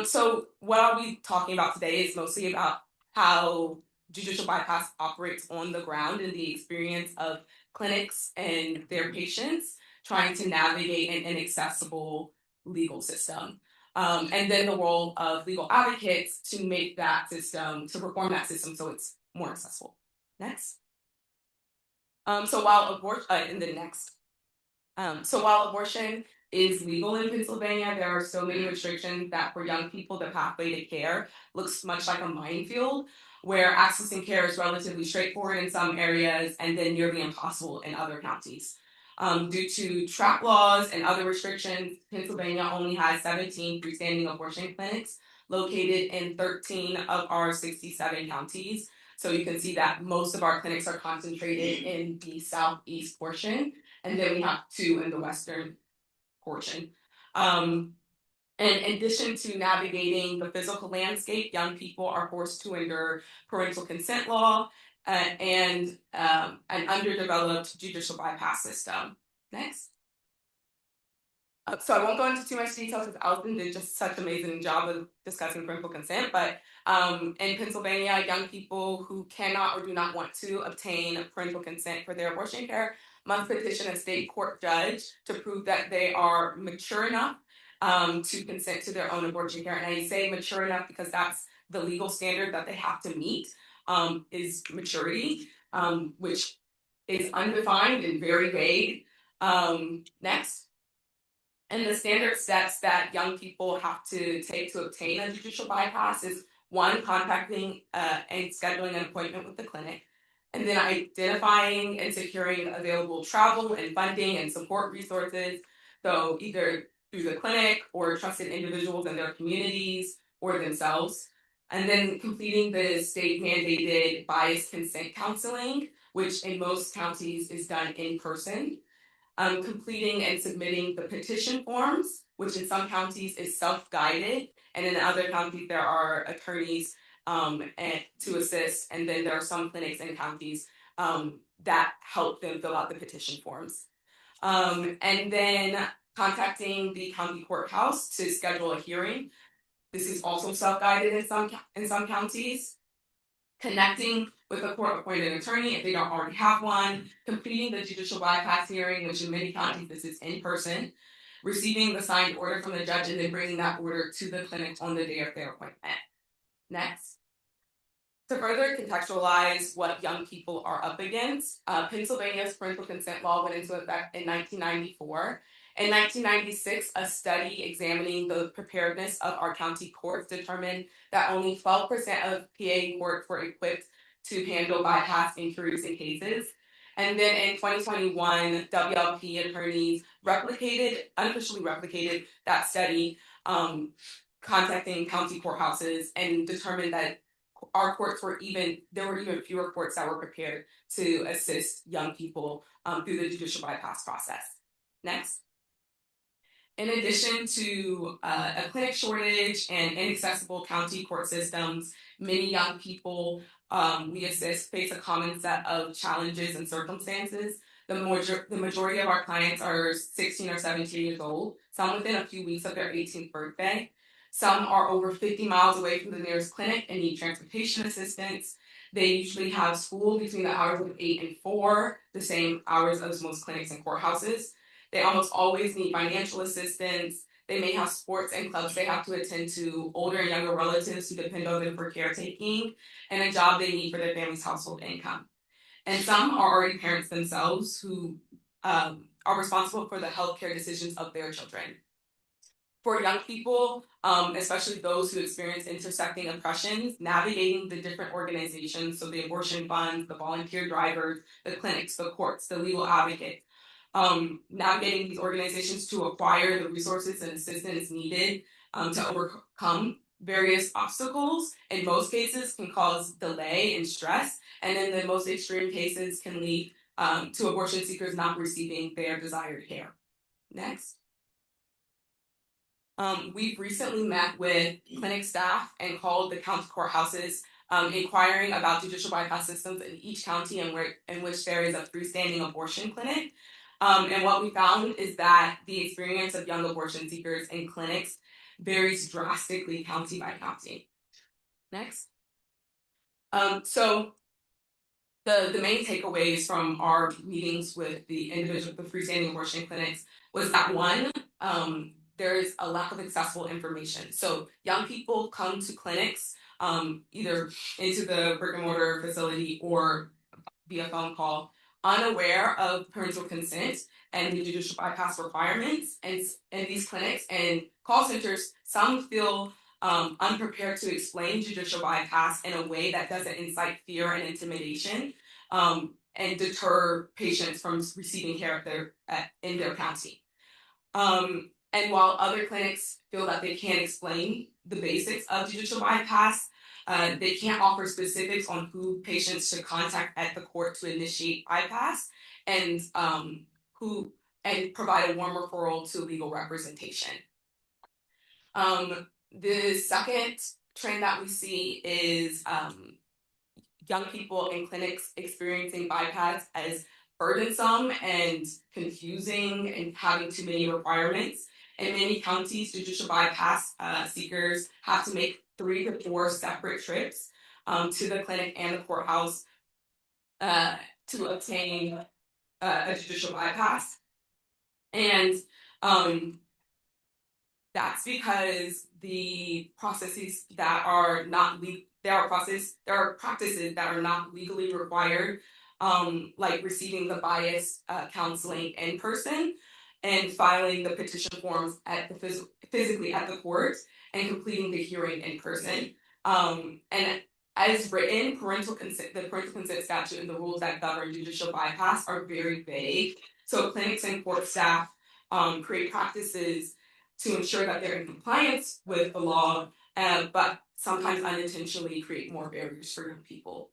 So what I'll be talking about today is mostly about how judicial bypass operates on the ground and the experience of clinics and their patients trying to navigate an inaccessible legal system. And then the role of legal advocates to make that system, to reform that system so it's more accessible. Next. So while abortion is legal in Pennsylvania, there are so many restrictions that for young people, the pathway to care looks much like a minefield, where accessing care is relatively straightforward in some areas and then nearly impossible in other counties. Due to trap laws and other restrictions, Pennsylvania only has 17 freestanding abortion clinics located in 13 of our 67 counties. So you can see that most of our clinics are concentrated in the southeast portion, and then we have 2 in the western portion. In addition to navigating the physical landscape, young people are forced to endure parental consent law and an underdeveloped judicial bypass system. Next. So I won't go into too much detail because Alison did just such an amazing job of discussing parental consent, but in Pennsylvania, young people who cannot or do not want to obtain parental consent for their abortion care must petition a state court judge to prove that they are mature enough to consent to their own abortion care. And I say mature enough because that's the legal standard that they have to meet, is maturity, which is undefined and very vague. Next. And the standard steps that young people have to take to obtain a judicial bypass is 1, contacting and scheduling an appointment with the clinic, and then identifying and securing available travel and funding and support resources, so either through the clinic or trusted individuals in their communities or themselves, and then completing the state mandated bias consent counseling, which in most counties is done in person. Completing and submitting the petition forms, which in some counties is self-guided, and in other counties there are attorneys to assist, and then there are some clinics and counties that help them fill out the petition forms. And then contacting the county courthouse to schedule a hearing. This is also self-guided in some counties. Connecting with a court-appointed attorney if they don't already have one, completing the judicial bypass hearing, which in many counties this is in person, receiving the signed order from the judge, and then bringing that order to the clinic on the day of their appointment. Next. To further contextualize what young people are up against, Pennsylvania's parental consent law went into effect in 1994. In 1996, a study examining the preparedness of our county courts determined that only 12% of PA courts were equipped to handle bypass inquiries and cases. And then in 2021, WLP attorneys unofficially replicated that study, contacting county courthouses, and determined that our courts there were even fewer courts that were prepared to assist young people through the judicial bypass process. Next. In addition to a clinic shortage and inaccessible county court systems, many young people we assist face a common set of challenges and circumstances. The majority of our clients are 16 or 17 years old, some within a few weeks of their 18th birthday. Some are over 50 miles away from the nearest clinic and need transportation assistance. They usually have school between the hours of 8 and 4, the same hours as most clinics and courthouses. They almost always need financial assistance. They may have sports and clubs they have to attend to, older and younger relatives who depend on them for caretaking, and a job they need for their family's household income. And some are already parents themselves who are responsible for the healthcare decisions of their children. For young people, especially those who experience intersecting oppressions, navigating the different organizations, so the abortion funds, the volunteer drivers, the clinics, the courts, the legal advocates, navigating these organizations to acquire the resources and assistance needed to overcome various obstacles, in most cases can cause delay and stress, and in the most extreme cases can lead to abortion seekers not receiving their desired care. Next. We've recently met with clinic staff and called the county courthouses, inquiring about judicial bypass systems in each county in which there is a freestanding abortion clinic. And what we found is that the experience of young abortion seekers in clinics varies drastically county by county. Next. So the main takeaways from our meetings with the freestanding abortion clinics was that 1, there is a lack of accessible information. So young people come to clinics, either into the brick and mortar facility or via phone call, unaware of parental consent and the judicial bypass requirements. And in these clinics and call centers, some feel unprepared to explain judicial bypass in a way that doesn't incite fear and intimidation and deter patients from receiving care in their county. And while other clinics feel that they can't explain the basics of judicial bypass, They can't offer specifics on who patients should contact at the court to initiate bypass and provide a warm referral to legal representation. The second trend that we see is young people in clinics experiencing bypass as burdensome and confusing and having too many requirements. In many counties, judicial bypass seekers have to make 3 to 4 separate trips to the clinic and the courthouse to obtain a judicial bypass. And that's because the processes that are not there are practices that are not legally required, like receiving the bias counseling in person and filing the petition forms at the physically at the court and completing the hearing in person. And as written, the parental consent statute and the rules that govern judicial bypass are very vague. So clinics and court staff create practices to ensure that they're in compliance with the law, but sometimes unintentionally create more barriers for young people.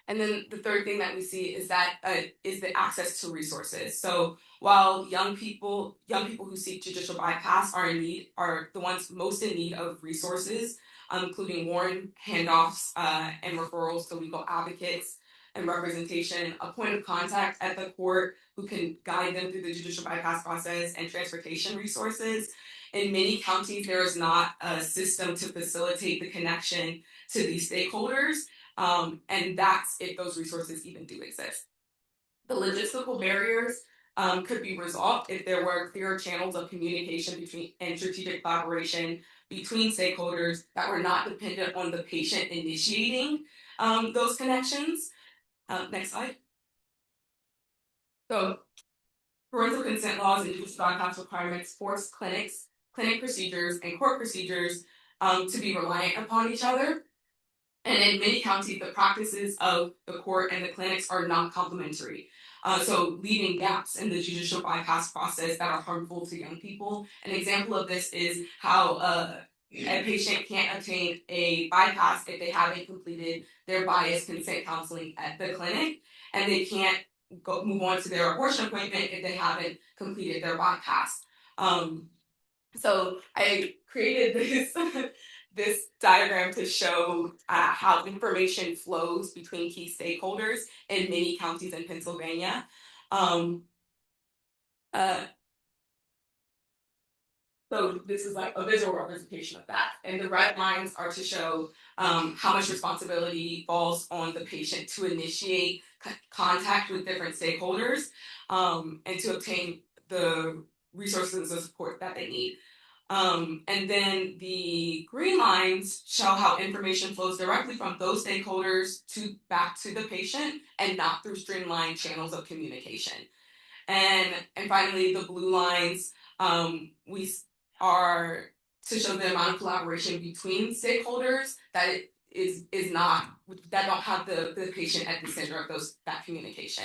And then the third thing that we see is that is the access to resources. So while young people who seek judicial bypass are the ones most in need of resources, including warrant handoffs and referrals to legal advocates and representation, a point of contact at the court who can guide them through the judicial bypass process, and transportation resources. In many counties, there is not a system to facilitate the connection to these stakeholders, and that's if those resources even do exist. The logistical barriers could be resolved if there were clearer channels of communication and strategic collaboration between stakeholders that were not dependent on the patient initiating those connections. Next slide. So, parental consent laws and judicial bypass requirements force clinic procedures and court procedures to be reliant upon each other. And in many counties, the practices of the court and the clinics are not complementary. So leaving gaps in the judicial bypass process that are harmful to young people. An example of this is how a patient can't obtain a bypass if they haven't completed their bias consent counseling at the clinic, and they can't move on to their abortion appointment if they haven't completed their bypass. So I created this diagram to show how information flows between key stakeholders in many counties in Pennsylvania. So this is like a visual representation of that. And the red lines are to show how much responsibility falls on the patient to initiate contact with different stakeholders and to obtain the resources and support that they need. And then the green lines show how information flows directly from those stakeholders back to the patient and not through streamlined channels of communication. And finally, the blue lines are to show the amount of collaboration between stakeholders that don't have the patient at the center of that communication.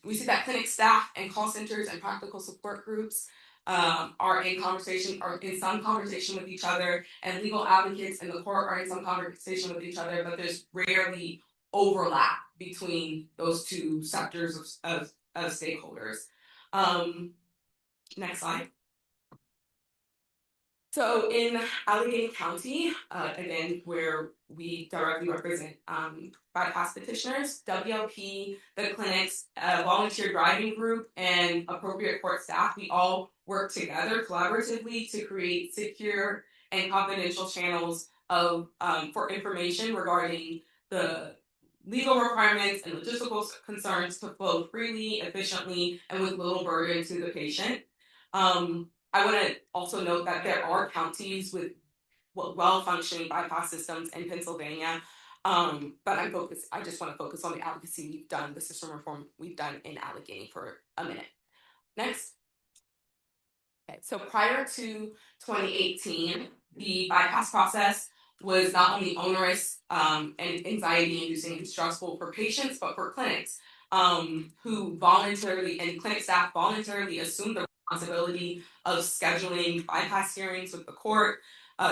We see that clinic staff and call centers and practical support groups are in some conversation with each other, and legal advocates and the court are in some conversation with each other, but there's rarely overlap between those two sectors of stakeholders. Next slide. So in Allegheny County, again, where we directly represent bypass petitioners, WLP, the clinics, volunteer driving group, and appropriate court staff, we all work together collaboratively to create secure and confidential channels for information regarding the legal requirements and logistical concerns to flow freely, efficiently, and with little burden to the patient. I want to also note that there are counties with well-functioning bypass systems in Pennsylvania, but I just want to focus on the advocacy we've done, the system reform we've done in Allegheny for a minute. Next. Okay, so prior to 2018, the bypass process was not only onerous and anxiety-inducing and stressful for patients, but for clinics who clinic staff voluntarily assumed the responsibility of scheduling bypass hearings with the court,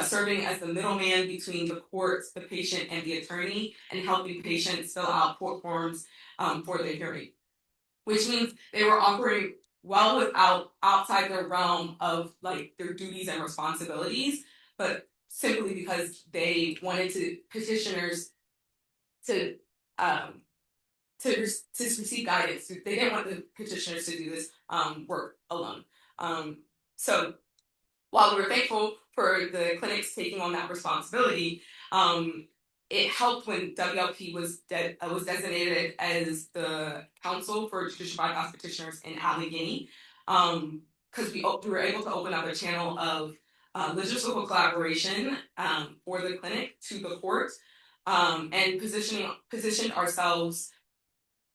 serving as the middleman between the courts, the patient, and the attorney, and helping patients fill out court forms for their hearing, which means they were operating well outside their realm of like their duties and responsibilities, but simply because they wanted petitioners to receive guidance. They didn't want the petitioners to do this work alone. So while we were thankful for the clinics taking on that responsibility, it helped when WLP was designated as the counsel for judicial bypass petitioners in Allegheny, because we were able to open up a channel of logistical collaboration for the clinic to the court, and positioned ourselves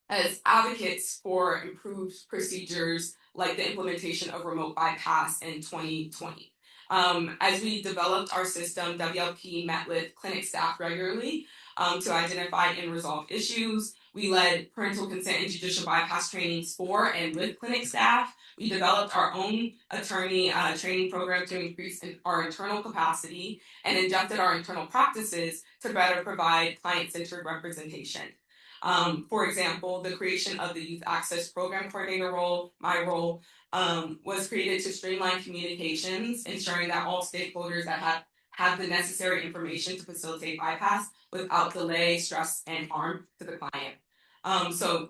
as advocates for improved procedures like the implementation of remote bypass in 2020. As we developed our system, WLP met with clinic staff regularly to identify and resolve issues. We led parental consent and judicial bypass trainings for and with clinic staff. We developed our own attorney training program to increase our internal capacity and adjusted our internal practices to better provide client-centered representation. For example, the creation of the Youth Access Program Coordinator role, my role, was created to streamline communications, ensuring that all stakeholders that have the necessary information to facilitate bypass without delay, stress, and harm to the client. So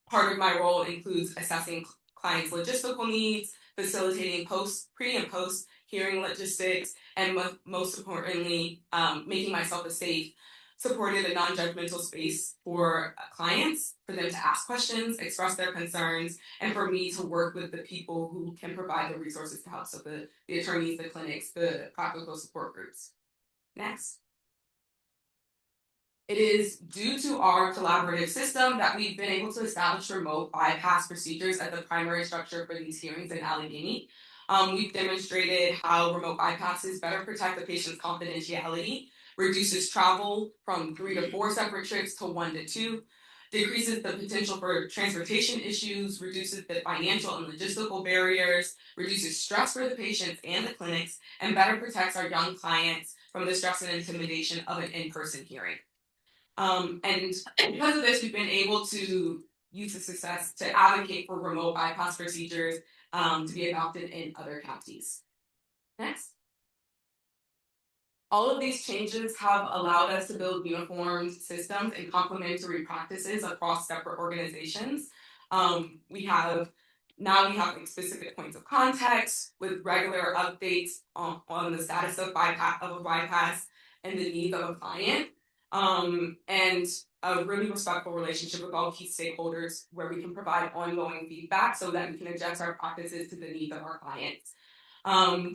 part of my role includes assessing clients' logistical needs, facilitating pre and post hearing logistics, and most importantly, making myself a safe, supported a non-judgmental space for clients, for them to ask questions, express their concerns, and for me to work with the people who can provide the resources to help, so the attorneys, the clinics, the practical support groups. Next. It is due to our collaborative system that we've been able to establish remote bypass procedures as the primary structure for these hearings in Allegheny. We've demonstrated how remote bypasses better protect the patient's confidentiality, reduces travel from 3 to 4 separate trips to 1 to 2, decreases the potential for transportation issues, reduces the financial and logistical barriers, reduces stress for the patients and the clinics, and better protects our young clients from the stress and intimidation of an in-person hearing. And because of this, we've been able to use the success to advocate for remote bypass procedures to be adopted in other counties. Next. All of these changes have allowed us to build uniform systems and complementary practices across separate organizations. We have specific points of contact with regular updates on the status of a bypass and the needs of a client, and a really respectful relationship with all key stakeholders where we can provide ongoing feedback so that we can adjust our practices to the needs of our clients.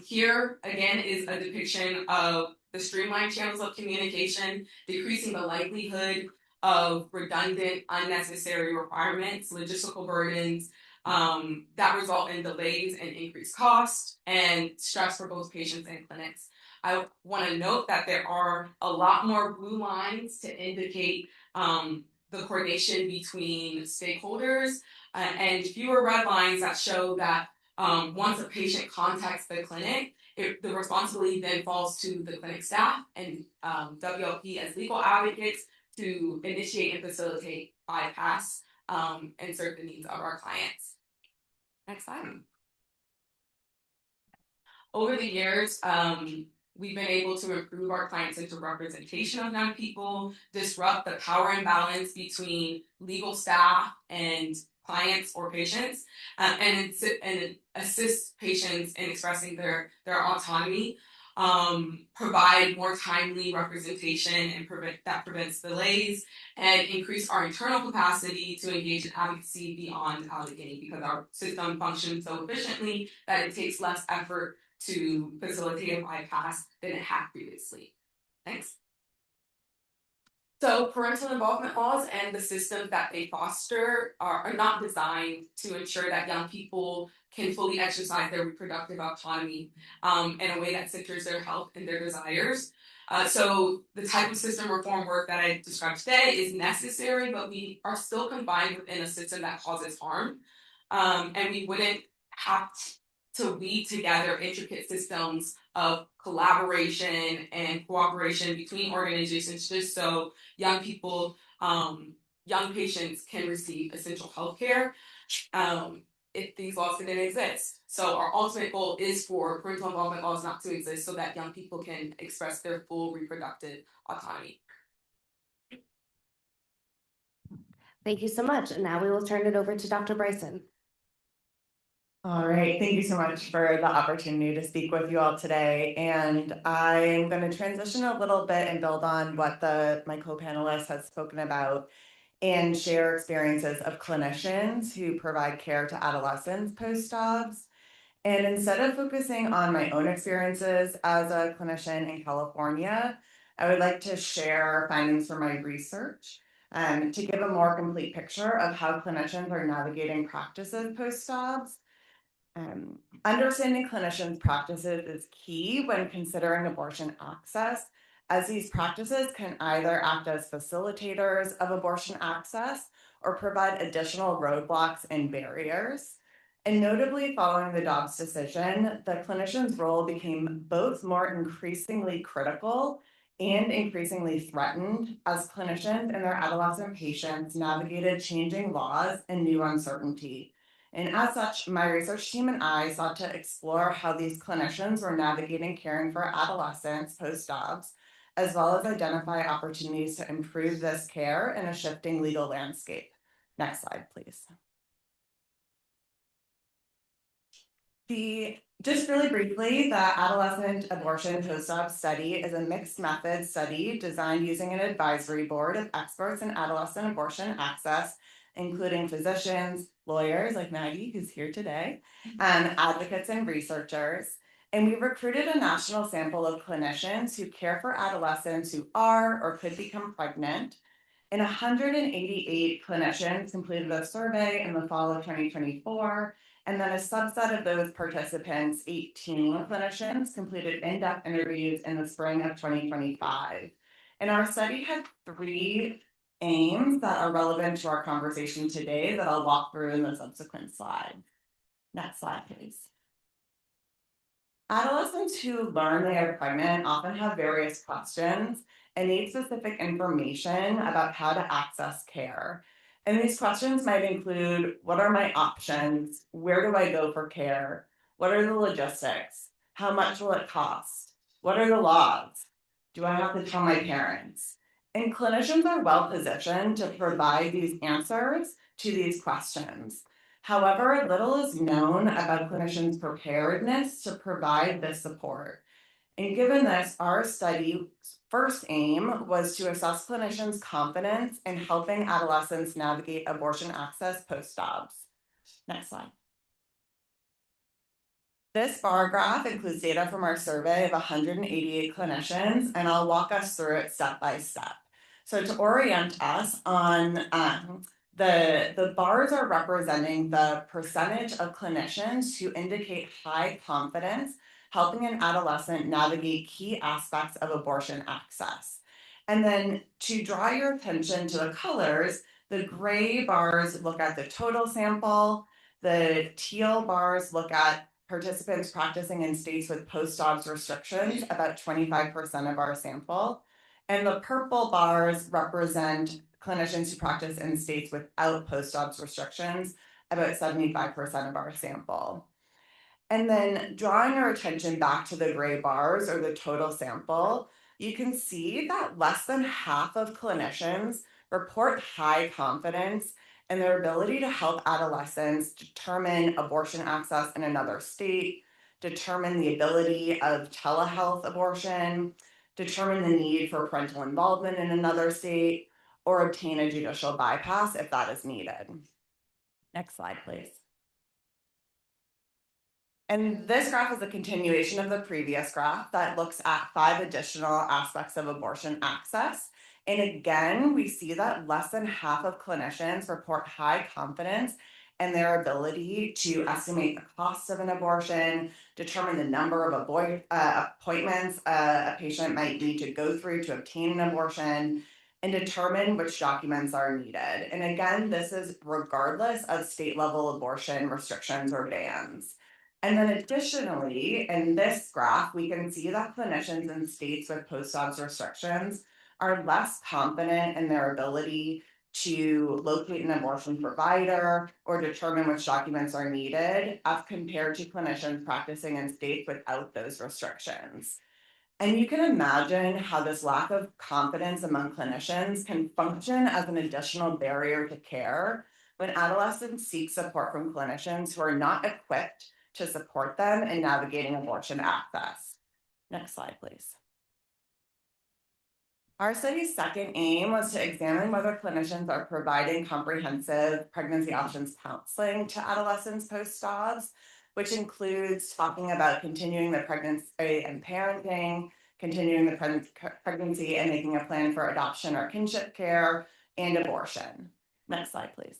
Here, again, is a depiction of the streamlined channels of communication, decreasing the likelihood of redundant, unnecessary requirements, logistical burdens that result in delays and increased cost and stress for both patients and clinics. I want to note that there are a lot more blue lines to indicate the coordination between stakeholders and fewer red lines that show that once a patient contacts the clinic, the responsibility then falls to the clinic staff and WLP as legal advocates to initiate and facilitate bypass and serve the needs of our clients. Next slide. Over the years, we've been able to improve our client-centered representation of young people, disrupt the power imbalance between legal staff and clients or patients, and assist patients in expressing their autonomy, provide more timely representation and prevents delays, and increase our internal capacity to engage in advocacy beyond Allegheny, because our system functions so efficiently that it takes less effort to facilitate a bypass than it had previously. Thanks. So parental involvement laws and the systems that they foster are not designed to ensure that young people can fully exercise their reproductive autonomy in a way that centers their health and their desires. So the type of system reform work that I described today is necessary, but we are still confined within a system that causes harm. And we wouldn't have to weave together intricate systems of collaboration and cooperation between organizations just so young people, young patients can receive essential health care if these laws didn't exist. So our ultimate goal is for parental involvement laws not to exist so that young people can express their full reproductive autonomy. Thank you so much. And now we will turn it over to Dr. Bryson. All right, thank you so much for the opportunity to speak with you all today. And I'm going to transition a little bit and build on what my co-panelists has spoken about and share experiences of clinicians who provide care to adolescents post-OBS. And instead of focusing on my own experiences as a clinician in California, I would like to share findings from my research to give a more complete picture of how clinicians are navigating practices post-OBS. Understanding clinicians' practices is key when considering abortion access, as these practices can either act as facilitators of abortion access or provide additional roadblocks and barriers. And notably, following the Dobbs decision, the clinician's role became both more increasingly critical and increasingly threatened as clinicians and their adolescent patients navigated changing laws and new uncertainty. And as such, my research team and I sought to explore how these clinicians were navigating caring for adolescents post-Dobbs, as well as identify opportunities to improve this care in a shifting legal landscape. Next slide, please. Just really briefly, the Adolescent Abortion Post-Op Study is a mixed method study designed using an advisory board of experts in adolescent abortion access, including physicians, lawyers like Maggie, who's here today, advocates and researchers. And we recruited a national sample of clinicians who care for adolescents who are or could become pregnant. And 188 clinicians completed a survey in the fall of 2024. And then a subset of those participants, 18 clinicians, completed in-depth interviews in the spring of 2025. And our study had 3 aims that are relevant to our conversation today that I'll walk through in the subsequent slide. Next slide, please. Adolescents who learn they are pregnant often have various questions and need specific information about how to access care. And these questions might include, what are my options? Where do I go for care? What are the logistics? How much will it cost? What are the laws? Do I have to tell my parents? And clinicians are well positioned to provide these answers to these questions. However, little is known about clinicians' preparedness to provide this support. And given this, our study's first aim was to assess clinicians' confidence in helping adolescents navigate abortion access post-Dobbs. Next slide. This bar graph includes data from our survey of 188 clinicians, and I'll walk us through it step by step. So to orient us on the bars are representing the percentage of clinicians who indicate high confidence helping an adolescent navigate key aspects of abortion access. And then to draw your attention to the colors, the gray bars look at the total sample, the teal bars look at participants practicing in states with post-Dobbs restrictions, about 25% of our sample. And the purple bars represent clinicians who practice in states without post-Dobbs restrictions, about 75% of our sample. And then drawing our attention back to the gray bars or the total sample, you can see that less than half of clinicians report high confidence in their ability to help adolescents determine abortion access in another state, determine the ability of telehealth abortion, determine the need for parental involvement in another state, or obtain a judicial bypass if that is needed. Next slide, please. And this graph is a continuation of the previous graph that looks at 5 additional aspects of abortion access. And again, we see that less than half of clinicians report high confidence in their ability to estimate the cost of an abortion, determine the number of appointments a patient might need to go through to obtain an abortion, and determine which documents are needed. And again, this is regardless of state level abortion restrictions or bans. And then additionally, in this graph, we can see that clinicians in states with post-obs restrictions are less confident in their ability to locate an abortion provider or determine which documents are needed as compared to clinicians practicing in states without those restrictions. And you can imagine how this lack of confidence among clinicians can function as an additional barrier to care when adolescents seek support from clinicians who are not equipped to support them in navigating abortion access. Next slide, please. Our study's second aim was to examine whether clinicians are providing comprehensive pregnancy options counseling to adolescents post-obs, which includes talking about continuing the pregnancy and parenting, continuing the pregnancy and making a plan for adoption or kinship care, and abortion. Next slide, please.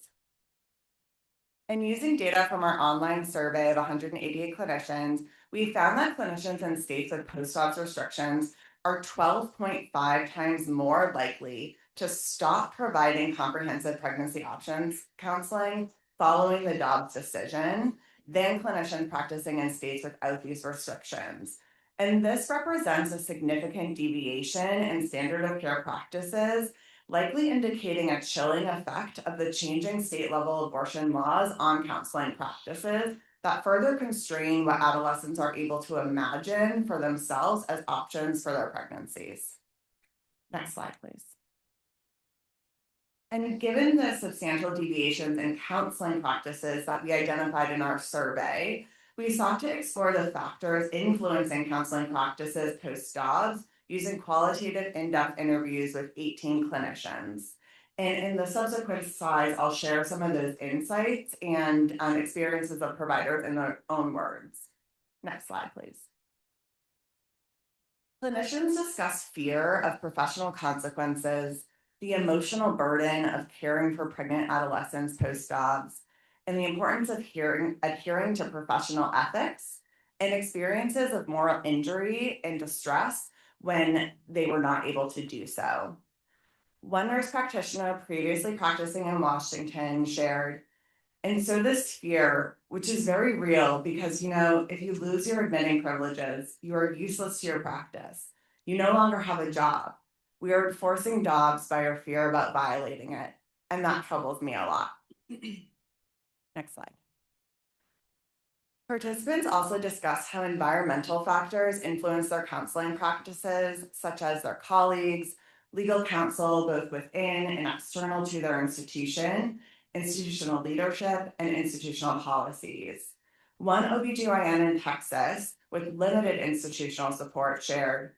And using data from our online survey of 188 clinicians, we found that clinicians in states with post-obs restrictions are 12.5 times more likely to stop providing comprehensive pregnancy options counseling following the Dobbs decision than clinicians practicing in states without these restrictions. And this represents a significant deviation in standard of care practices, likely indicating a chilling effect of the changing state level abortion laws on counseling practices that further constrain what adolescents are able to imagine for themselves as options for their pregnancies. Next slide, please. And given the substantial deviations in counseling practices that we identified in our survey, we sought to explore the factors influencing counseling practices post-Dobbs using qualitative in-depth interviews with 18 clinicians. And in the subsequent slides, I'll share some of those insights and experiences of providers in their own words. Next slide, please. Clinicians discuss fear of professional consequences, the emotional burden of caring for pregnant adolescents post-Dobbs, and the importance of adhering to professional ethics and experiences of moral injury and distress when they were not able to do so. One nurse practitioner previously practicing in Washington shared, and so this fear, which is very real because, if you lose your admitting privileges, you are useless to your practice. You no longer have a job. We are enforcing Dobbs by our fear about violating it, and that troubles me a lot. Next slide. Participants also discuss how environmental factors influence their counseling practices, such as their colleagues, legal counsel, both within and external to their institution, institutional leadership, and institutional policies. One OBGYN in Texas with limited institutional support shared,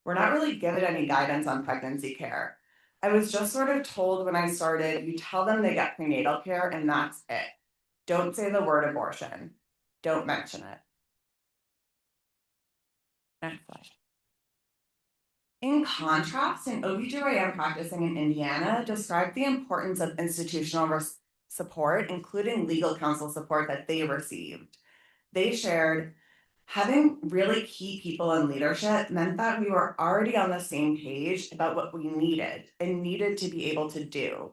"We're not really given any guidance on pregnancy care. I was just sort of told when I started, you tell them they get prenatal care and that's it. Don't say the word abortion. Don't mention it." Next slide. In contrast, an OBGYN practicing in Indiana described the importance of institutional support, including legal counsel support that they received. They shared, "Having really key people in leadership meant that we were already on the same page about what we needed and needed to be able to do.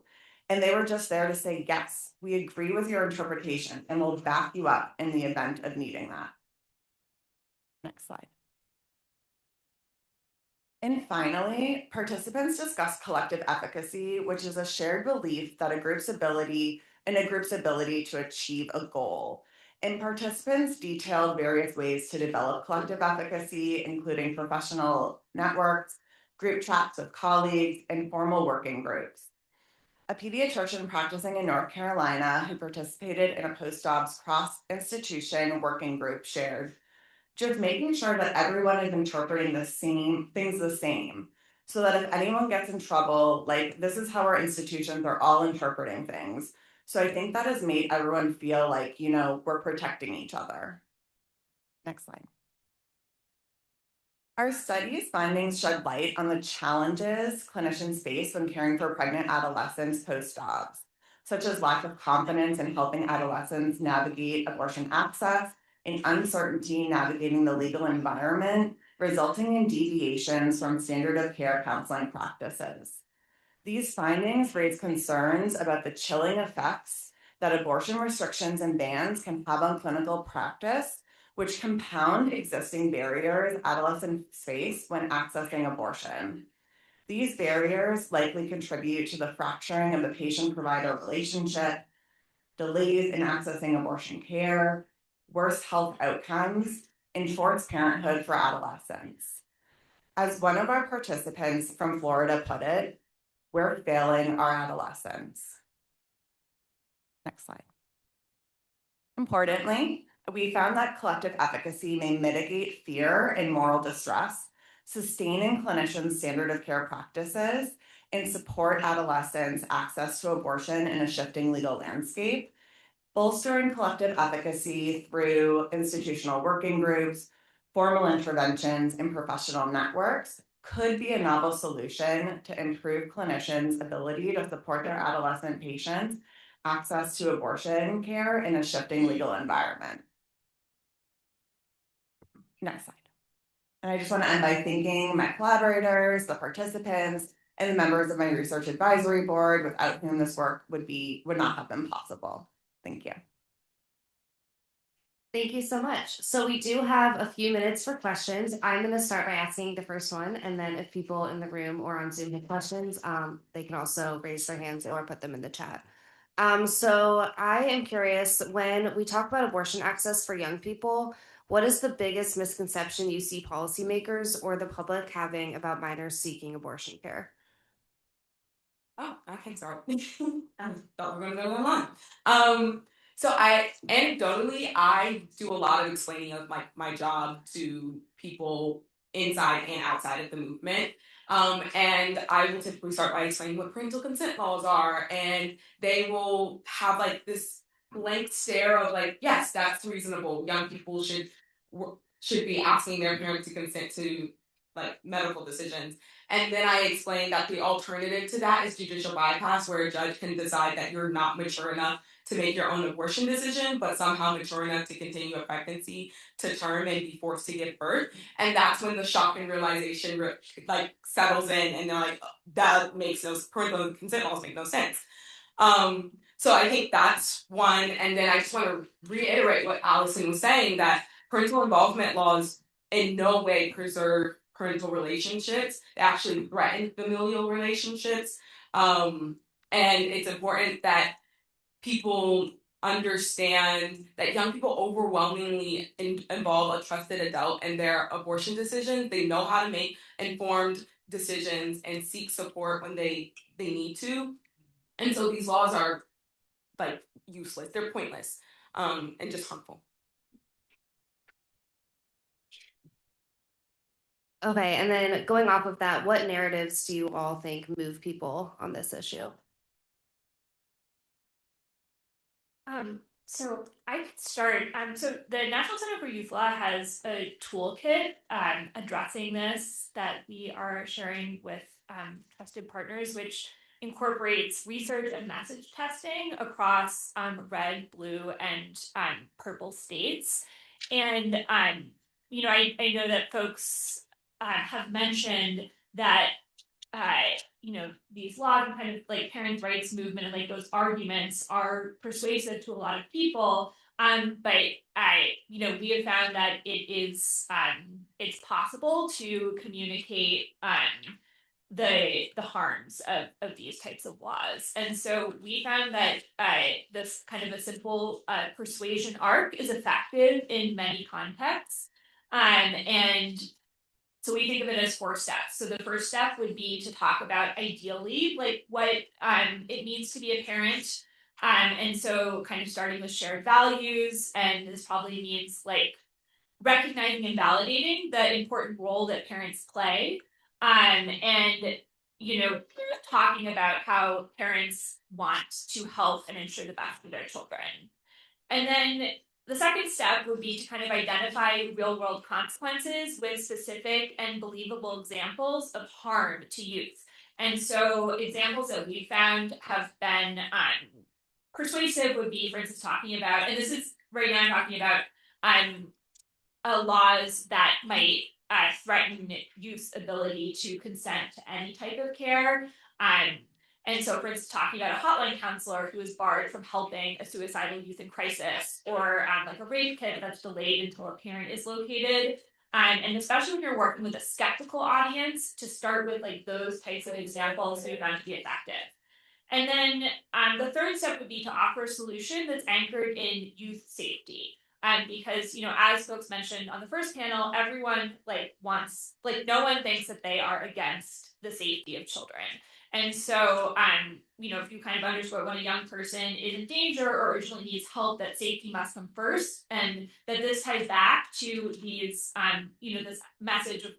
And they were just there to say, yes, we agree with your interpretation and we'll back you up in the event of needing that." Next slide. And finally, participants discuss collective efficacy, which is a shared belief that a group's ability to achieve a goal. And participants detailed various ways to develop collective efficacy, including professional networks, group chats with colleagues, and formal working groups. A pediatrician practicing in North Carolina who participated in a post-Dobbs cross-institution working group shared, "Just making sure that everyone is interpreting the same things the same, so that if anyone gets in trouble, like this is how our institutions are all interpreting things. So I think that has made everyone feel like, we're protecting each other." Next slide. Our study's findings shed light on the challenges clinicians face when caring for pregnant adolescents post-Dobbs, such as lack of confidence in helping adolescents navigate abortion access and uncertainty navigating the legal environment, resulting in deviations from standard of care counseling practices. These findings raise concerns about the chilling effects that abortion restrictions and bans can have on clinical practice which compound existing barriers adolescents face when accessing abortion. These barriers likely contribute to the fracturing of the patient-provider relationship, delays in accessing abortion care, worse health outcomes, and forced parenthood for adolescents. As one of our participants from Florida put it, we're failing our adolescents. Next slide. Importantly, we found that collective efficacy may mitigate fear and moral distress, sustaining clinicians' standard of care practices, and support adolescents' access to abortion in a shifting legal landscape, bolstering collective efficacy through institutional working groups, formal interventions, and professional networks could be a novel solution to improve clinicians' ability to support their adolescent patients' access to abortion care in a shifting legal environment. Next slide. And I just want to end by thanking my collaborators, the participants, and the members of my research advisory board, without whom this work would not have been possible. Thank you. Thank you so much. So we do have a few minutes for questions. I'm going to start by asking the first one, and then if people in the room or on Zoom have questions, they can also raise their hands or put them in the chat. So I am curious, when we talk about abortion access for young people, what is the biggest misconception you see policymakers or the public having about minors seeking abortion care? Oh, I can start. I thought we were gonna go online. So anecdotally, I do a lot of explaining of my job to people inside and outside of the movement. And I will typically start by explaining what parental consent laws are, and they will have like this blank stare of like, yes, that's reasonable. Young people should be asking their parents to consent to like medical decisions. And then I explained that the alternative to that is judicial bypass, where a judge can decide that you're not mature enough to make your own abortion decision, but somehow mature enough to continue a pregnancy to term and be forced to give birth. And that's when the shocking realization like settles in, and they're like, that makes no parental consent laws make no sense. So I think that's one. And then I just want to reiterate what Allison was saying, that parental involvement laws in no way preserve parental relationships. They actually threaten familial relationships. And it's important that people understand that young people overwhelmingly involve a trusted adult in their abortion decisions. They know how to make informed decisions and seek support when they need to. And so these laws are like useless. They're pointless, and just harmful. Okay, and then going off of that, what narratives do you all think move people on this issue? So I could start. So the National Center for Youth Law has a toolkit addressing this that we are sharing with trusted partners, which incorporates research and message testing across red, blue, and purple states. And I know that folks have mentioned that these laws and kind of like parents' rights movement and like those arguments are persuasive to a lot of people. But we have found that it's possible to communicate the harms of these types of laws. And so we found that this kind of a simple persuasion arc is effective in many contexts. And so we think of it as 4 steps. So the first step would be to talk about ideally like what it means to be a parent. And so kind of starting with shared values, and this probably means like recognizing and validating the important role that parents play. And talking about how parents want to help and ensure the best for their children. And then the second step would be to kind of identify real-world consequences with specific and believable examples of harm to youth. And so examples that we found have been persuasive would be, for instance, talking about, and this is right now I'm talking about laws that might threaten youth's ability to consent to any type of care. And so, for instance, talking about a hotline counselor who is barred from helping a suicidal youth in crisis, or like a rape kit that's delayed until a parent is located. And especially when you're working with a skeptical audience, to start with like those types of examples so you're going to be effective. And then the third step would be to offer a solution that's anchored in youth safety. Because, as folks mentioned on the first panel, everyone wants, no one thinks that they are against the safety of children. And so, if you kind of underscore when a young person is in danger or urgently needs help, that safety must come first, and that this ties back to these, this message of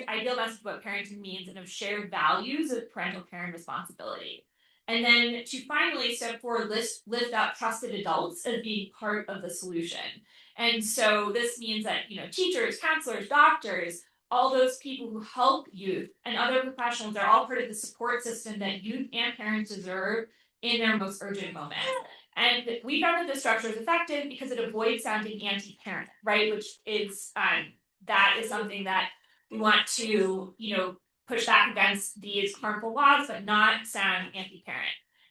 ideal message of what parenting means, and of shared values of parental care and responsibility. And then to finally, step forward, lift up trusted adults as being part of the solution. And so this means that, teachers, counselors, doctors, all those people who help youth and other professionals are all part of the support system that youth and parents deserve in their most urgent moment. And we found that this structure is effective because it avoids sounding anti-parent, right? Which is, that is something that we want to, push back against these harmful laws, but not sound anti-parent.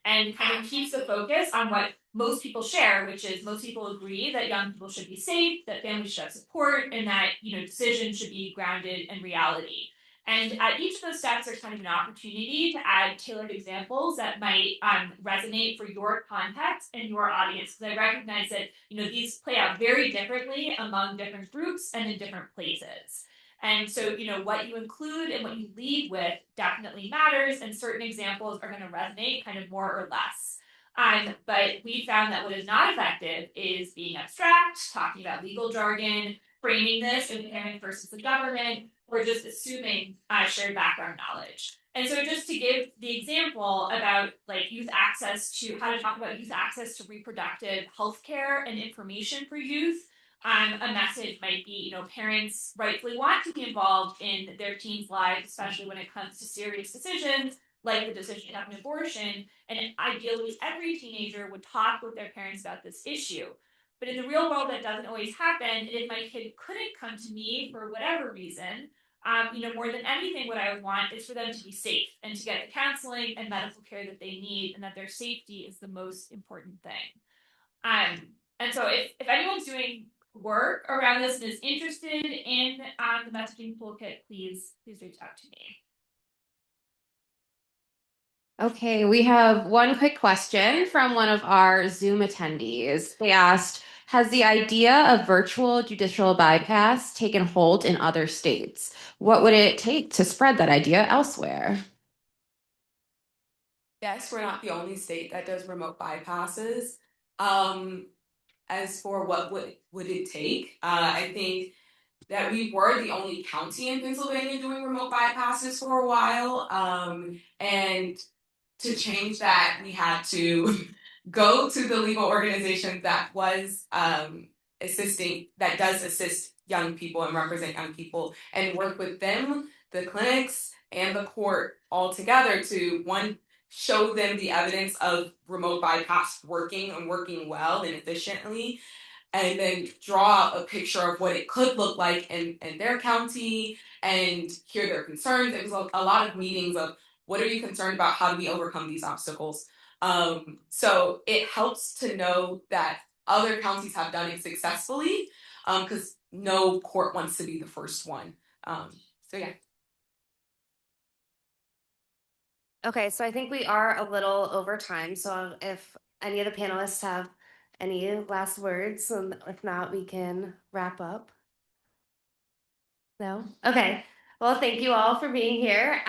And kind of keeps the focus on what most people share, which is most people agree that young people should be safe, that families should have support, and that decisions should be grounded in reality. And at each of those steps, there's kind of an opportunity to add tailored examples that might resonate for your context and your audience. Because I recognize that these play out very differently among different groups and in different places. And so, what you include and what you lead with definitely matters, and certain examples are going to resonate kind of more or less. But we found that what is not effective is being abstract, talking about legal jargon, framing this in parent versus the government, or just assuming shared background knowledge. And so, just to give the example about youth access to how to talk about youth access to reproductive health care and information for youth. A message might be, parents rightfully want to be involved in their teens' lives, especially when it comes to serious decisions, like the decision to have an abortion. And ideally, every teenager would talk with their parents about this issue. But in the real world, that doesn't always happen. If my kid couldn't come to me for whatever reason, more than anything, what I would want is for them to be safe and to get the counseling and medical care that they need, and that their safety is the most important thing. And so if anyone's doing work around this and is interested in the messaging toolkit, please reach out to me. Okay, we have one quick question from one of our Zoom attendees. They asked, has the idea of virtual judicial bypass taken hold in other states? What would it take to spread that idea elsewhere? Yes, we're not the only state that does remote bypasses. As for what would it take, I think that we were the only county in Pennsylvania doing remote bypasses for a while. And to change that, we had to go to the legal organization that was that does assist young people and represent young people, and work with them, the clinics, and the court all together to, one, show them the evidence of remote bypass working and working well and efficiently, and then draw a picture of what it could look like in their county and hear their concerns. It was a lot of meetings of, what are you concerned about? How do we overcome these obstacles? So it helps to know that other counties have done it successfully, because no court wants to be the first one. So yeah. Okay, so I think we are a little over time. So if any of the panelists have any last words, and if not, we can wrap up. No? Okay. Well, thank you all for being here.